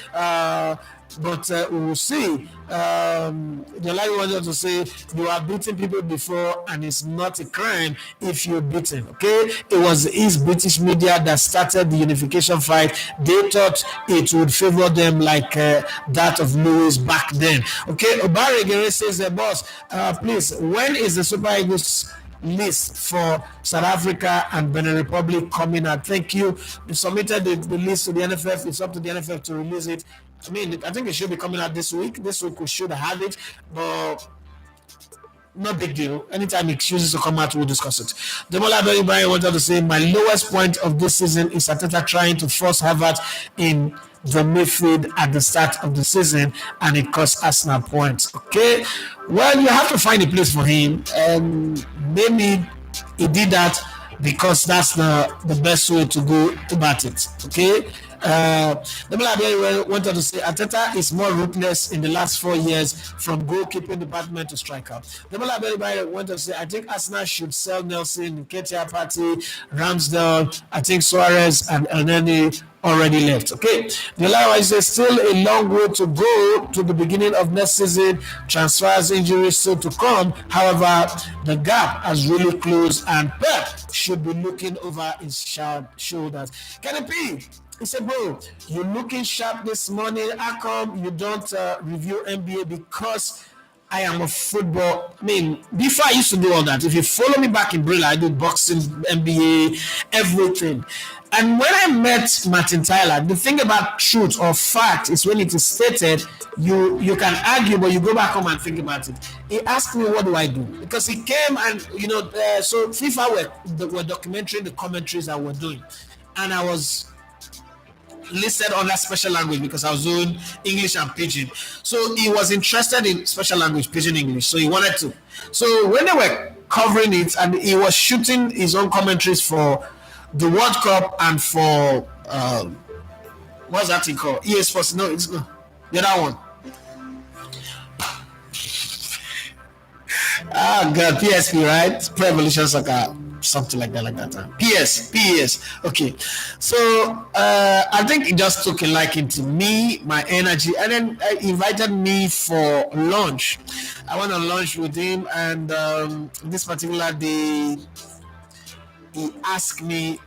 Speaker 4: But we will see. The line wanted to say you have beaten people before and it's not a crime if you're beaten. Okay, it was his British media that started the unification fight. They thought it would favor them like that of Lewis back then. Okay, Obare Gere says, boss, please, when is the Super Eagles list for South Africa and Benin Republic coming out. Thank you. They submitted the list to the NFF. It's up to the NFF to release it. I mean, I think it should be coming out this week. This week we should have it, but no big deal. Anytime it chooses to come out, we'll discuss it. Demola Beribari wanted to say, my lowest point of this season is Arteta trying to force Havertz in the midfield at the start of the season, and it costs Arsenal points. Okay, well, you have to find a place for him, and maybe he did that because that's the best way to go about it. Okay. The wanted to say Arteta is more ruthless in the last 4 years from goalkeeping department to striker. The wanted to say I think Arsenal should sell Nelson, Ketia Party, Ramsdale. I think Suarez and Elneny already left. Okay. The Lions say still a long way to go to the beginning of next season. Transfers, injuries still to come. However, the gap has really closed, and Pep should be looking over his shoulders. Kenny P, he said, bro, you're looking sharp this morning. How come you don't review NBA? Because I am a football. I mean, before I used to do all that. If you follow me back in Brilla, I did boxing, NBA, everything. And when I met Martin Tyler, the thing about truth or fact is when it is stated, you can argue, but you go back home and think about it. He asked me, what do I do? Because he came and, so FIFA were documenting the commentaries that we're doing. And I was listed under special language because I was doing English and Pidgin. So he was interested in special language, Pidgin English. So he wanted to. So when they were covering it, and he was shooting his own commentaries for the World Cup and for what's that thing called? EA Sports. No, it's no the other one. God, PSP, right? Pro Evolution Soccer, something like that. PES. Okay. So I think he just took a liking to me, my energy, and then he invited me for lunch. I went on lunch with him, and this particular day, he asked me,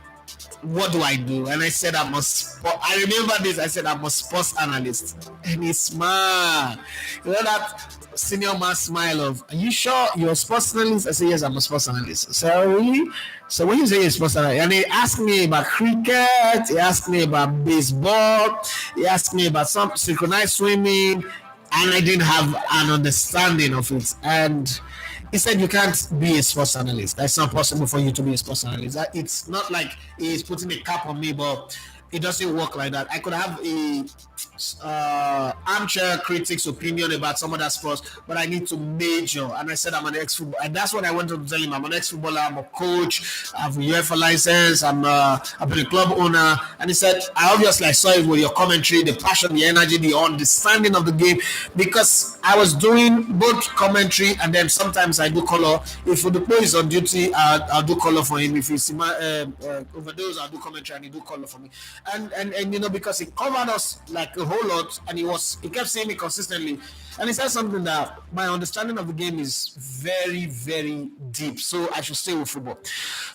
Speaker 4: what do I do? And I said, I remember this. I said, I'm a sports analyst. And he smiled. You know that senior man smile of, are you sure you're a sports analyst? I said, yes, I'm a sports analyst. So, really? So when you say you're a sports analyst, and he asked me about cricket, he asked me about baseball, he asked me about some synchronized swimming, and I didn't have an understanding of it. And he said, you can't be a sports analyst. That's not possible for you to be a sports analyst. It's not like he's putting a cap on me, but it doesn't work like that. I could have a armchair critic's opinion about some other sports, but I need to major. And I said I'm an ex-footballer, and that's what I wanted to tell him. I'm an ex-footballer. I'm a coach. I have a UEFA license. I've been a club owner. And he said, I saw it with your commentary, the passion, the energy, the understanding of the game, because I was doing both commentary and then sometimes I do color. If the player is on duty, I'll do color for him. If he's overdose, I'll do commentary and he do color for me. And because he covered us like a whole lot, and he kept saying it consistently, and he said something that my understanding of the game is very, very deep, so I should stay with football.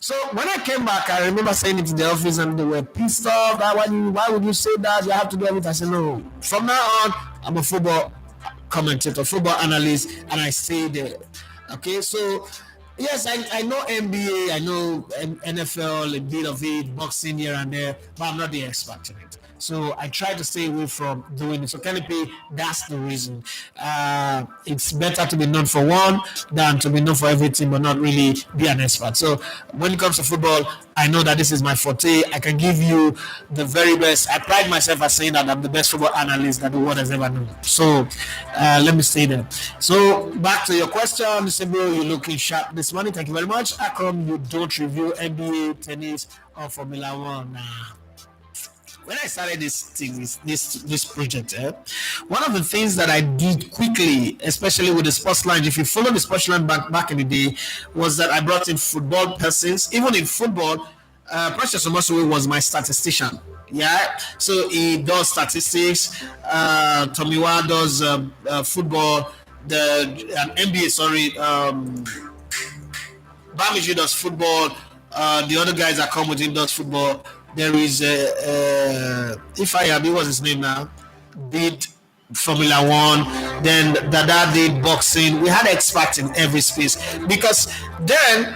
Speaker 4: So when I came back, I remember saying it in the office, and they were pissed off that why would you say that? You have to do everything. I said, no, from now on I'm a football commentator, football analyst, and I stay there. Okay, so yes, I know NBA, I know NFL, a bit of it, boxing here and there, but I'm not the expert in it. So I try to stay away from doing it. So Kenipe, that's the reason. It's better to be known for one than to be known for everything, but not really be an expert. So when it comes to football, I know that this is my forte. I can give you the very best. I pride myself as saying that I'm the best football analyst that the world has ever known. So let me stay there. So back to your question, Sibyo, you're looking sharp this morning. Thank you very much. How come you don't review NBA, tennis, or Formula One? When I started this project, one of the things that I did quickly, especially with the sports line, if you follow the sports line back in the day, was that I brought in football persons. Even in football, Precious Omosuwe was my statistician. Yeah, so he does statistics. Tomiwa does football. The NBA, sorry. Bamiji does football. The other guys that come with him does football. There is Ifayabi, what's his name now? Did Formula One, then Dada did boxing. We had experts in every space because then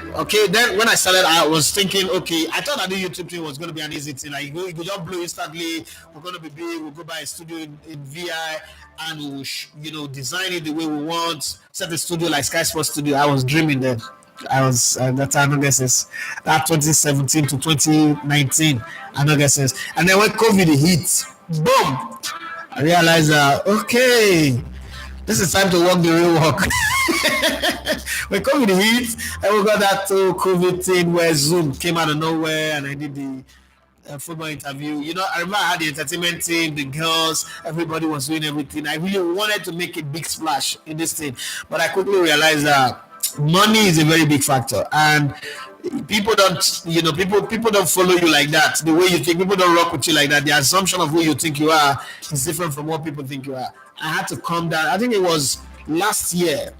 Speaker 4: when I started, I was thinking, okay, I thought that the YouTube thing was going to be an easy thing. Like you go just blow instantly. We're going to be big. We'll go buy a studio in VI and we'll design it the way we want. Set a studio like Sky Sports Studio. I was dreaming then. I was that time, I guess it's that 2017 to 2019. I guess it's, and then when COVID hit, boom. I realized that okay, this is time to walk the real walk. When COVID hit, and we got that COVID thing where Zoom came out of nowhere, and I did the football interview. I remember I had the entertainment team, the girls, everybody was doing everything. I really wanted to make a big splash in this thing, but I quickly realized that money is a very big factor, and people don't people don't follow you like that. The way you think, people don't rock with you like that. The assumption of who you think you are is different from what people think you are. I had to calm down. I think it was last year,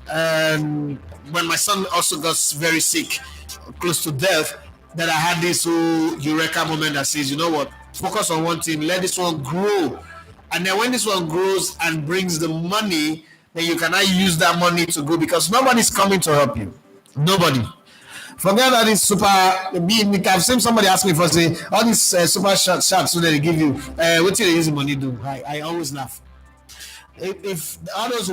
Speaker 4: when my son also got very sick, close to death, that I had this whole eureka moment that says, you know what, focus on one thing, let this one grow, and then when this one grows and brings the money, then you cannot use that money to go, because nobody's coming to help you. Nobody. Forget that it's super. I've seen somebody ask me for say all these super shots so that they give you. What do they use the money do? I always laugh. If all those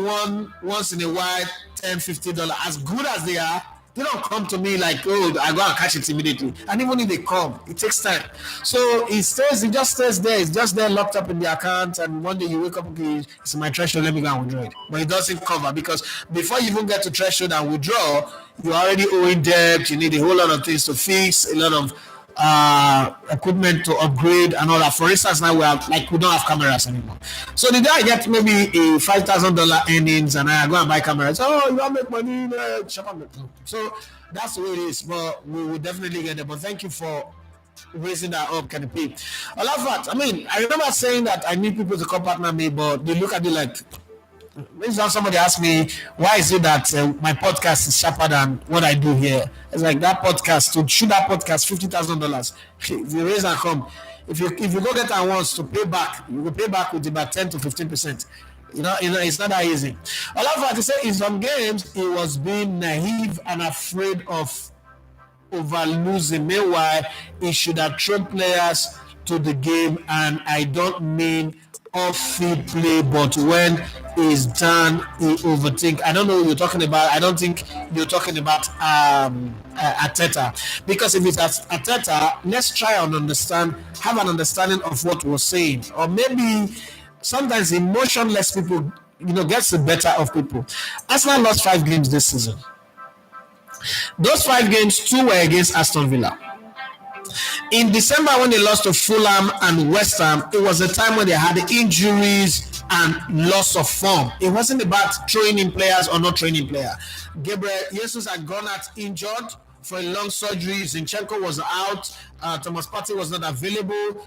Speaker 4: once in a while $10-$50, as good as they are, they don't come to me like, oh, I go and catch it immediately. And even if they come, it takes time. So it just stays there. It's just there locked up in the account. And one day you wake up, okay, it's my threshold, let me go and withdraw it. But it doesn't cover, because before you even get to threshold and withdraw, you're already owing debt. You need a whole lot of things to fix, a lot of equipment to upgrade and all that. For instance, now we don't have cameras anymore. So the day I get maybe a $5,000 earnings and I go and buy cameras, oh, you want to make money? So that's the way it is. But we will definitely get there. But thank you for raising that up, Kenny P. I love that. I mean, I remember saying that I need people to come partner me, but they look at it like, somebody asked me, why is it that my podcast is sharper than what I do here? It's like that podcast, to shoot that podcast, $50,000. If you raise and come, if you go get that once to pay back, you will pay back with about 10 to 15%. It's not that easy. I love what to say, in some games, it was being naive and afraid of over losing. Meanwhile, he should have thrown players to the game, and I don't mean off-field play, but when it's done, he overthink. I don't know what you're talking about. I don't think you're talking about Arteta, because if it's Arteta, let's try and have an understanding of what we're saying, or maybe sometimes emotionless people, gets the better of people. Arsenal lost 5 games this season. Those 5 games, 2 were against Aston Villa. In December, when they lost to Fulham and West Ham, it was a time when they had injuries and loss of form. It wasn't about throwing in players or not training player. Gabriel Jesus had gone out injured for a long surgery. Zinchenko was out. Thomas Partey was not available.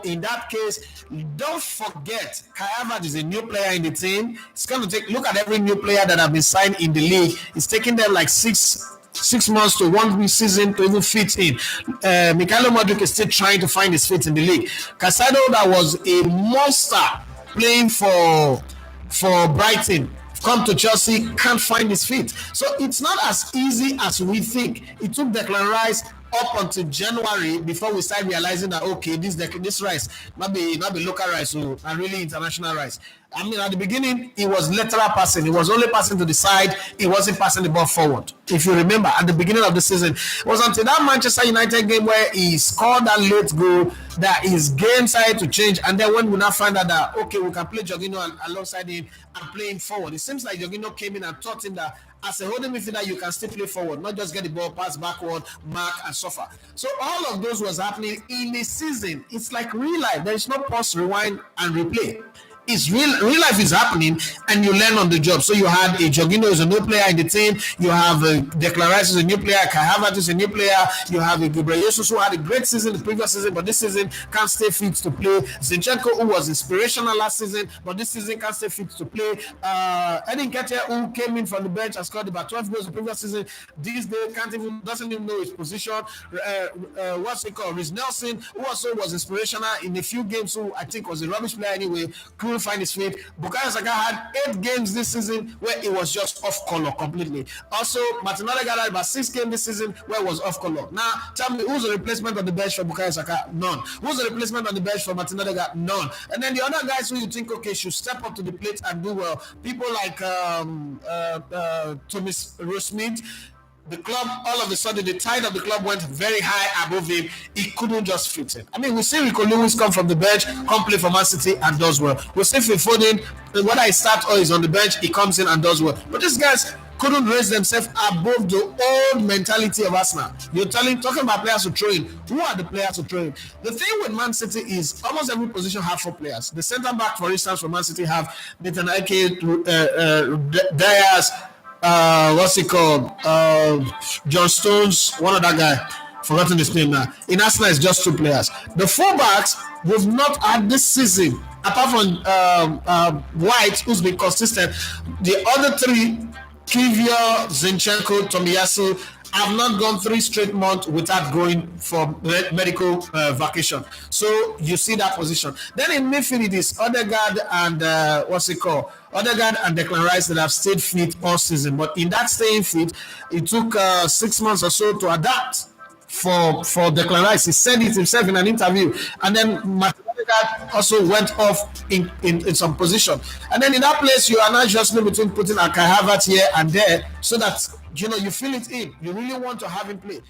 Speaker 4: In that case, don't forget, Kai Havertz is a new player in the team. It's going to look at every new player that have been signed in the league. It's taking them like 6 months to 1 season to even fit in. Mikhailo Mudryk is still trying to find his feet in the league. Casado, that was a monster playing for Brighton, come to Chelsea, can't find his feet. So it's not as easy as we think. It took Declan Rice up until January before we start realizing that, okay, this rice not be local rice, and really international rice. I mean, at the beginning, it was lateral passing. It was only passing to the side. It wasn't passing the ball forward. If you remember, at the beginning of the season, it was until that Manchester United game where he scored that late goal that his game started to change. And then when we now find out that, okay, we can play Jorginho alongside him and play him forward. It seems like Jorginho came in and taught him that as a holding midfielder, you can still play forward, not just get the ball, pass backward, mark, and suffer. So all of those was happening in the season. It's like real life. There is no pause, rewind, and replay. It's real life is happening, and you learn on the job. So you had a Jorginho is a new player in the team. You have a Declan Rice is a new player. Kai Havertz is a new player. You have a Gabriel Jesus who had a great season the previous season, but this season can't stay fit to play. Zinchenko, who was inspirational last season, but this season can't stay fit to play. Edin Ketia, who came in from the bench and scored about 12 goals the previous season, these days doesn't even know his position. Riz Nelson, who also was inspirational in a few games, who I think was a rubbish player anyway. find his feet. Bukayo Saka had 8 games this season where it was just off color completely. Also, Martin Odegaard had about 6 games this season where it was off color. Now, tell me, who's the replacement on the bench for Bukayo Saka? None. Who's the replacement on the bench for Martin Odegaard? None. And then the other guys who you think, okay, should step up to the plate and do well. People like Thomas Rosemith. The club, all of a sudden, the tide of the club went very high above him. He couldn't just fit in. I mean, we see Rico Lewis come from the bench, come play for Man City and does well. We see Phil Foden, whether he starts or he's on the bench, he comes in and does well. But these guys couldn't raise themselves above the old mentality of Arsenal. You're talking about players to throw in. Who are the players to throw in? The thing with Man City is almost every position have 4 players. The centre back, for instance, for Man City have Nathan Ake, Diaz, what's he called? John Stones, one other guy. Forgotten his name now. In Arsenal, it's just 2 players. The fullbacks we've not had this season, apart from White, who's been consistent. The other 3, Kivio, Zinchenko, Tomiyasu, have not gone 3 straight months without going for medical vacation. So you see that position. Then in midfield, it is Odegaard and Odegaard and Declan Rice that have stayed fit all season. But in that staying fit, it took 6 months or so to adapt for Declan Rice. He said it himself in an interview. And then Martin Odegaard also went off in some position. And then in that place, you are not just between putting Kai Havertz here and there so that you feel it in. You really want to have him play.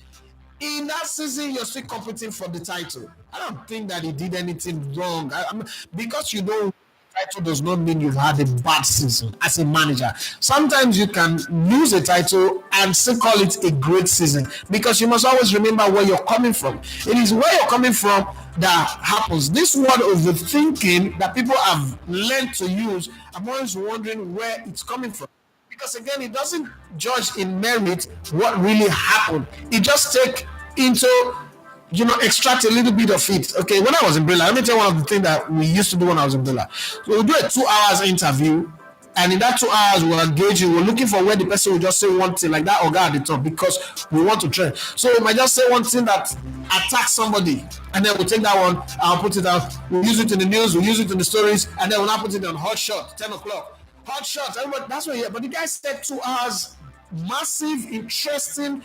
Speaker 4: In that season, you're still competing for the title. I don't think that he did anything wrong. Because you don't title does not mean you've had a bad season as a manager. Sometimes you can lose a title and still call it a great season because you must always remember where you're coming from. It is where you're coming from that happens. This word overthinking that people have learned to use, I'm always wondering where it's coming from. Because again, it doesn't judge in merit what really happened. It just take into extract a little bit of it. Okay, when I was in Brilla, let me tell you one of the things that we used to do when I was in Brilla. So we do a 2 hours interview, and in that 2 hours, we're engaging, we're looking for where the person will just say one thing, like that guy at the top, because we want to train. So we might just say one thing that attacks somebody, and then we'll take that one, I'll put it out, we'll use it in the news, we'll use it in the stories, and then we'll now put it on Hot Shot, 10 o'clock. Hot Shots, everybody, that's what you hear. But the guy said 2 hours, massive, interesting,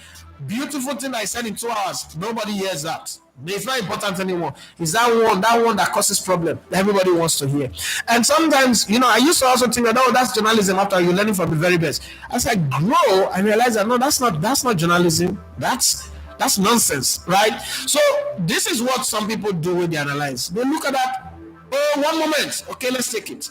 Speaker 4: beautiful thing I said in 2 hours. Nobody hears that. It's not important anymore. It's that one that causes problem that everybody wants to hear. And sometimes, I used to also think that, that's journalism after you're learning from the very best. As I grow, I realize that no, that's not journalism. That's nonsense, right? So this is what some people do when they analyze. They look at that, one moment. Okay, let's take it.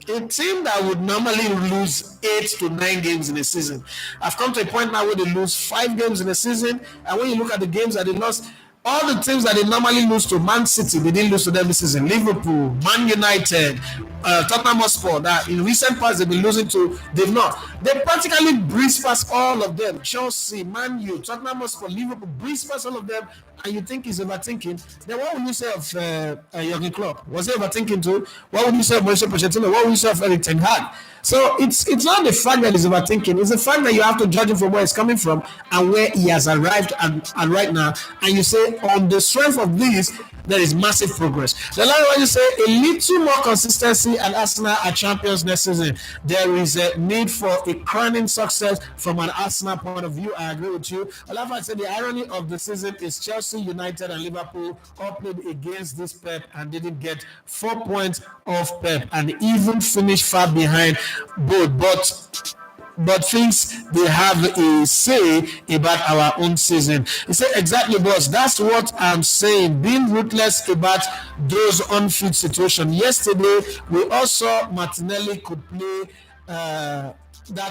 Speaker 4: A team that would normally lose 8 to 9 games in a season, I've come to a point now where they lose 5 games in a season, and when you look at the games that they lost, all the teams that they normally lose to, Man City, they didn't lose to them this season. Liverpool, Man United, Tottenham Hotspur, that in recent past they've been losing to, they've not. They practically breeze past all of them. Chelsea, Man U, Tottenham Hotspur, Liverpool, breeze past all of them, and you think he's overthinking. Then what would you say of Jurgen Klopp? Was he overthinking too? What would you say of Mauricio Pochettino? What would you say of Erik Ten Hag? So it's not the fact that he's overthinking. It's the fact that you have to judge him from where he's coming from and where he has arrived and right now. And you say, on the strength of this, there is massive progress. The last one you say, a little more consistency and Arsenal are champions next season. There is a need for a crowning success from an Arsenal point of view. I agree with you. I said the irony of the season is Chelsea, United, and Liverpool all played against this Pep and didn't get 4 points off Pep and even finished far behind both. But things they have a say about our own season. He said, exactly, boss. That's what I'm saying. Being ruthless about those unfit situations. Yesterday, we all saw Martinelli could play that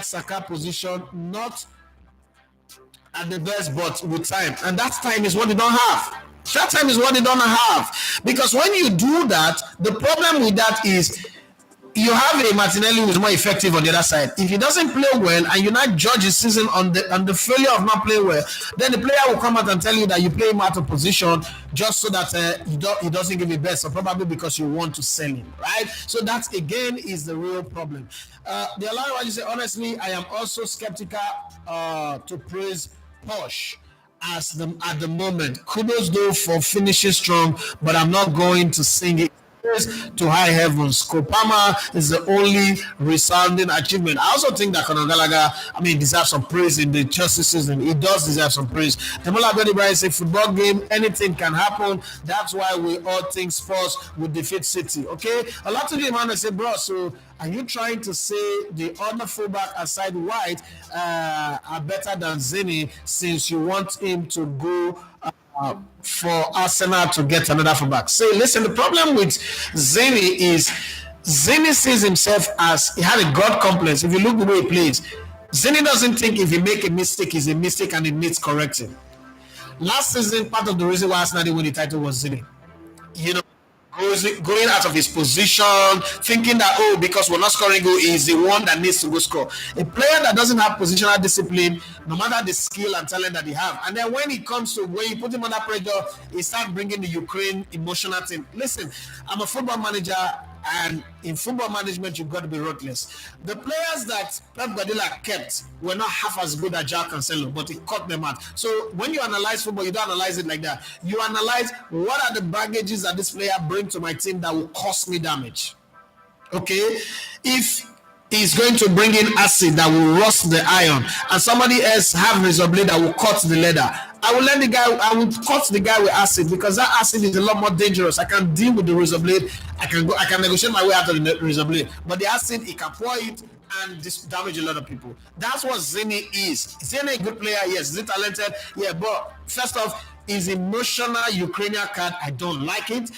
Speaker 4: Saka position, not at the best, but with time. And that time is what they don't have. That time is what they don't have. Because when you do that, the problem with that is you have a Martinelli who is more effective on the other side. If he doesn't play well and you not judge his season on the failure of not playing well, then the player will come out and tell you that you play him out of position just so that he doesn't give you best, or probably because you want to sell him, right? So that again is the real problem. The other one, you say, honestly, I am also skeptical to praise Posh at the moment. Kudos though for finishing strong, but I'm not going to sing it praise to high heavens. Kopama is the only resounding achievement. I also think that Conor Gallagher, deserves some praise in the Chelsea season. He does deserve some praise. Demola Abedi say football game, anything can happen. That's why we all think Spurs will defeat City. Okay, a lot of people say, bro, so are you trying to say the other fullback aside White are better than Zini since you want him to go for Arsenal to get another fullback? Say, listen, the problem with Zini is Zini sees himself as he had a God complex. If you look the way he plays, Zini doesn't think if he make a mistake, it's a mistake and it needs correcting. Last season, part of the reason why Arsenal didn't win the title was Zini. You know, going out of his position, thinking that, because we're not scoring goal, he's the one that needs to go score. A player that doesn't have positional discipline, no matter the skill and talent that he have, and then when you put him under pressure, he starts bringing the Ukraine emotional thing. Listen, I'm a football manager, and in football management, you've got to be ruthless. The players that Pep Guardiola kept were not half as good as João Cancelo, but he cut them out. So when you analyze football, you don't analyze it like that. You analyze what are the baggages that this player brings to my team that will cause me damage. Okay? If he's going to bring in acid that will rust the iron, and somebody else have razor blade that will cut the leather, I will cut the guy with acid, because that acid is a lot more dangerous. I can deal with the razor blade. I can negotiate my way out of the razor blade. But the acid, he can pour it and damage a lot of people. That's what Zini is. Is Zini a good player? Yes. Is he talented? Yeah. But first off, his emotional Ukrainian card, I don't like it.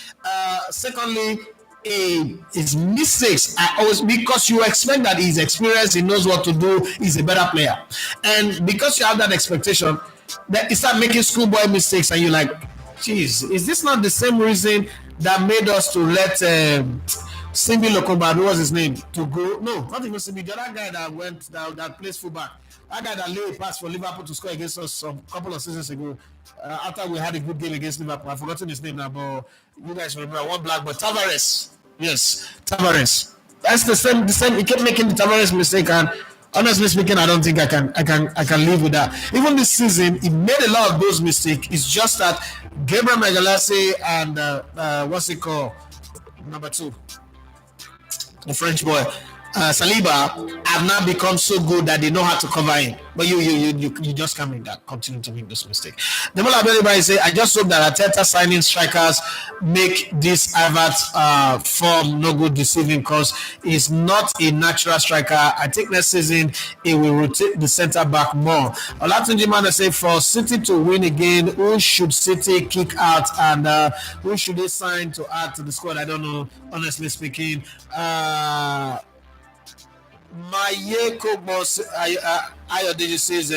Speaker 4: Secondly, his mistakes are always, because you expect that he's experienced, he knows what to do, he's a better player. And because you have that expectation, that he start making schoolboy mistakes, and you're like, geez, is this not the same reason that made us to let Simbi Lokomba, who was his name, to go? No, not even Simbi, the other guy that plays fullback. That guy that laid a pass for Liverpool to score against us a couple of seasons ago, after we had a good game against Liverpool. I've forgotten his name now, but you guys remember, one black boy, Tavares. Yes, Tavares. That's the same. He kept making the Tavares mistake, and honestly speaking, I don't think I can live with that. Even this season, he made a lot of those mistakes. It's just that Gabriel Magalhaes and what's it called, number 2, the French boy, Saliba, have now become so good that they know how to cover him. But you just can't continue to make this mistake. Demola Abedi say, I just hope that Arteta signing strikers make this Havertz form no good deceiving, because he's not a natural striker. I think next season he will rotate the centre back more. Olatunji Mane say, for City to win again, who should City kick out, and who should they sign to add to the squad? I don't know, honestly speaking. Mayeko Boss Ayodeji says,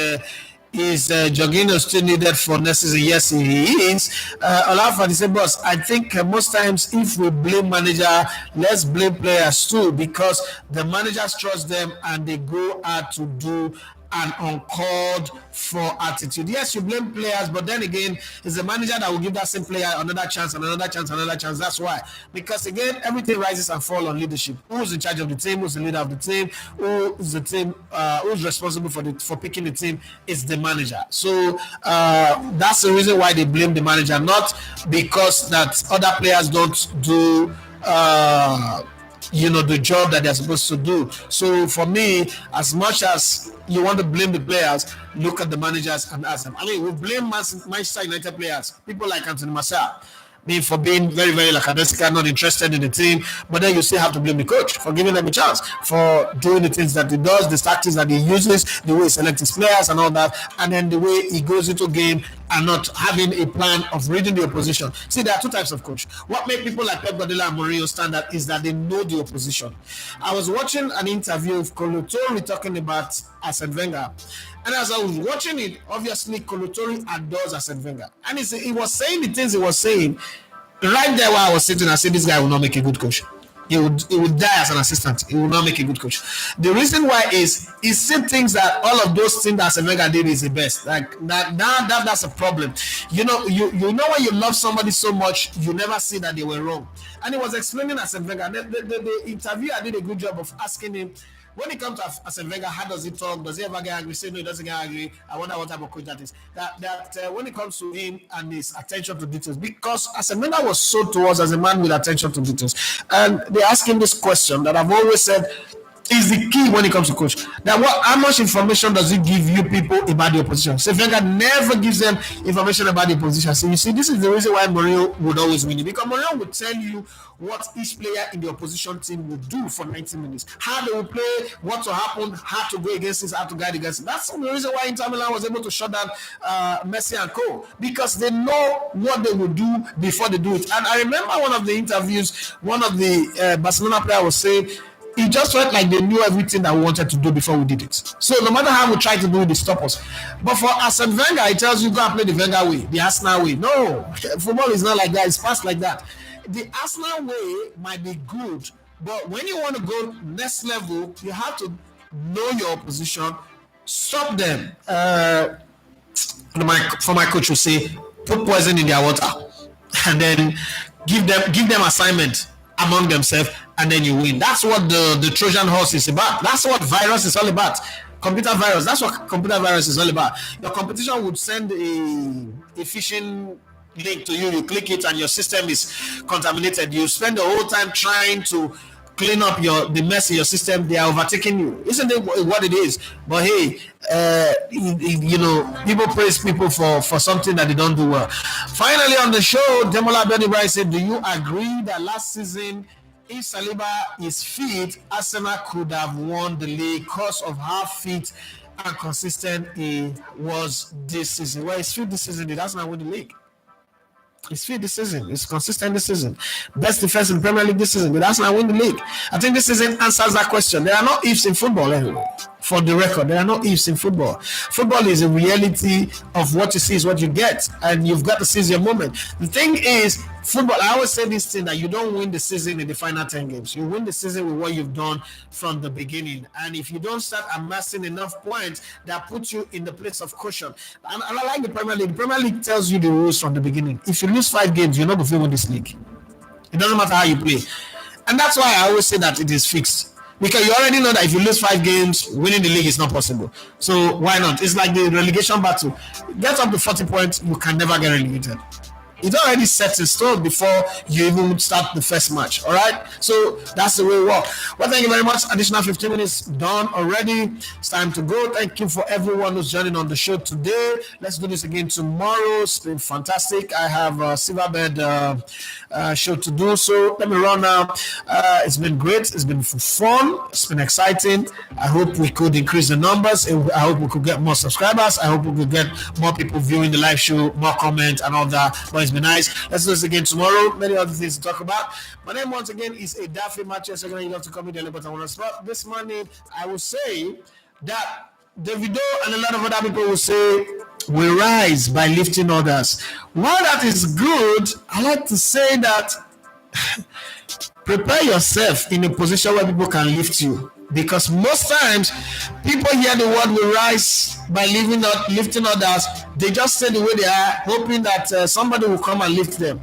Speaker 4: is Jorginho still needed for next season? Yes, he is. Olafadi says, boss, I think most times if we blame manager, let's blame players too, because the managers trust them and they go out to do an uncalled for attitude. Yes, you blame players, but then again, it's the manager that will give that same player another chance, another chance, another chance. That's why. Because again, everything rises and falls on leadership. Who's in charge of the team? Who's the leader of the team? Who's responsible for picking the team? It's the manager. So that's the reason why they blame the manager, not because that other players don't do the job that they're supposed to do. So for me, as much as you want to blame the players, look at the managers and ask them. We blame Manchester United players, people like Anthony Martial, for being very, very lackadaisical, not interested in the team. But then you still have to blame the coach for giving them a chance, for doing the things that he does, the tactics that he uses, the way he selects his players and all that, and then the way he goes into a game and not having a plan of reading the opposition. See, there are two types of coach. What makes people like Pep Guardiola and Mourinho stand out is that they know the opposition. I was watching an interview of Kolo Toure talking about Arsene Wenger, and as I was watching it, obviously Kolo Toure adores Arsene Wenger, and he was saying the things he was saying right there while I was sitting. I said, this guy will not make a good coach. He would die as an assistant. He will not make a good coach. The reason why is he still thinks that all of those things that Arsene Wenger did is the best. Like that's a problem. You know when you love somebody so much, you never see that they were wrong. And he was explaining Arsene Wenger. The interviewer did a good job of asking him, when it comes to Arsene Wenger, how does he talk? Does he ever get angry? Say no, he doesn't get angry. I wonder what type of coach that is. That when it comes to him and his attention to details, because Arsene Wenger was sold to us as a man with attention to details, and they ask him this question that I've always said is the key when it comes to coach. That how much information does he give you people about the opposition? So Wenger never gives them information about the opposition. So you see, this is the reason why Mourinho would always win it, because Mourinho would tell you what each player in the opposition team will do for 90 minutes, how they will play, what will happen, how to go against this, how to guide against it. That's the reason why Inter Milan was able to shut down Messi and co, because they know what they will do before they do it. And I remember one of the interviews, one of the Barcelona player was saying, it just felt like they knew everything that we wanted to do before we did it. So no matter how we try to do it, they stop us. But for Arsene Wenger, it tells you go and play the Wenger way, the Arsenal way. No, football is not like that. It's fast like that. The Arsenal way might be good, but when you want to go next level, you have to know your opposition, stop them. For my coach will say, put poison in their water, and then give them assignment among themselves, and then you win. That's what the Trojan horse is about. That's what virus is all about. Computer virus. That's what computer virus is all about. Your competition would send a phishing link to you. You click it, and your system is contaminated. You spend the whole time trying to clean up the mess in your system. They are overtaking you. Isn't it what it is? But hey, people praise people for something that they don't do well. Finally on the show, Demola Benibrai said, do you agree that last season, if Saliba is fit, Arsenal could have won the league because of how fit and consistent he was this season? Well, he's fit this season, did Arsenal win the league? He's fit this season. He's consistent this season. Best defense in the Premier League this season. Did Arsenal win the league? I think this season answers that question. There are no ifs in football anyway. For the record, there are no ifs in football. Football is a reality of what you see is what you get, and you've got to seize your moment. The thing is, football, I always say this thing, that you don't win the season in the final 10 games. You win the season with what you've done from the beginning. And if you don't start amassing enough points, that puts you in the place of caution. And I like the Premier League. The Premier League tells you the rules from the beginning. If you lose 5 games, you're not going to win this league. It doesn't matter how you play. And that's why I always say that it is fixed. Because you already know that if you lose 5 games, winning the league is not possible. So why not? It's like the relegation battle. Get up to 40 points, you can never get relegated. It's already set in stone before you even start the first match. All right, so that's the way it works. Well, thank you very much. Additional 15 minutes done already. It's time to go. Thank you for everyone who's joining on the show today. Let's do this again tomorrow. It's been fantastic. I have a Silverbed show to do, so let me run now. It's been great. It's been fun. It's been exciting. I hope we could increase the numbers. I hope we could get more subscribers. I hope we could get more people viewing the live show, more comments and all that. But it's been nice. Let's do this again tomorrow. Many other things to talk about. My name once again is Edafe Matches. Second, you have to come with the but I want to spot this morning. I will say that Davido and a lot of other people will say we rise by lifting others. While that is good, I like to say that prepare yourself in a position where people can lift you. Because most times, people hear the word we rise by lifting others. They just say the way they are, hoping that somebody will come and lift them.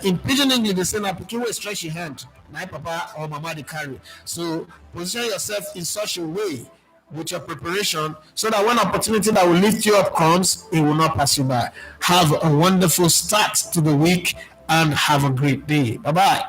Speaker 4: In Pidgin English, they say, "Napikiwe stretch your hand, my papa or mama they carry." So position yourself in such a way with your preparation, so that when opportunity that will lift you up comes, it will not pass you by. Have a wonderful start to the week and have a great day. Bye bye.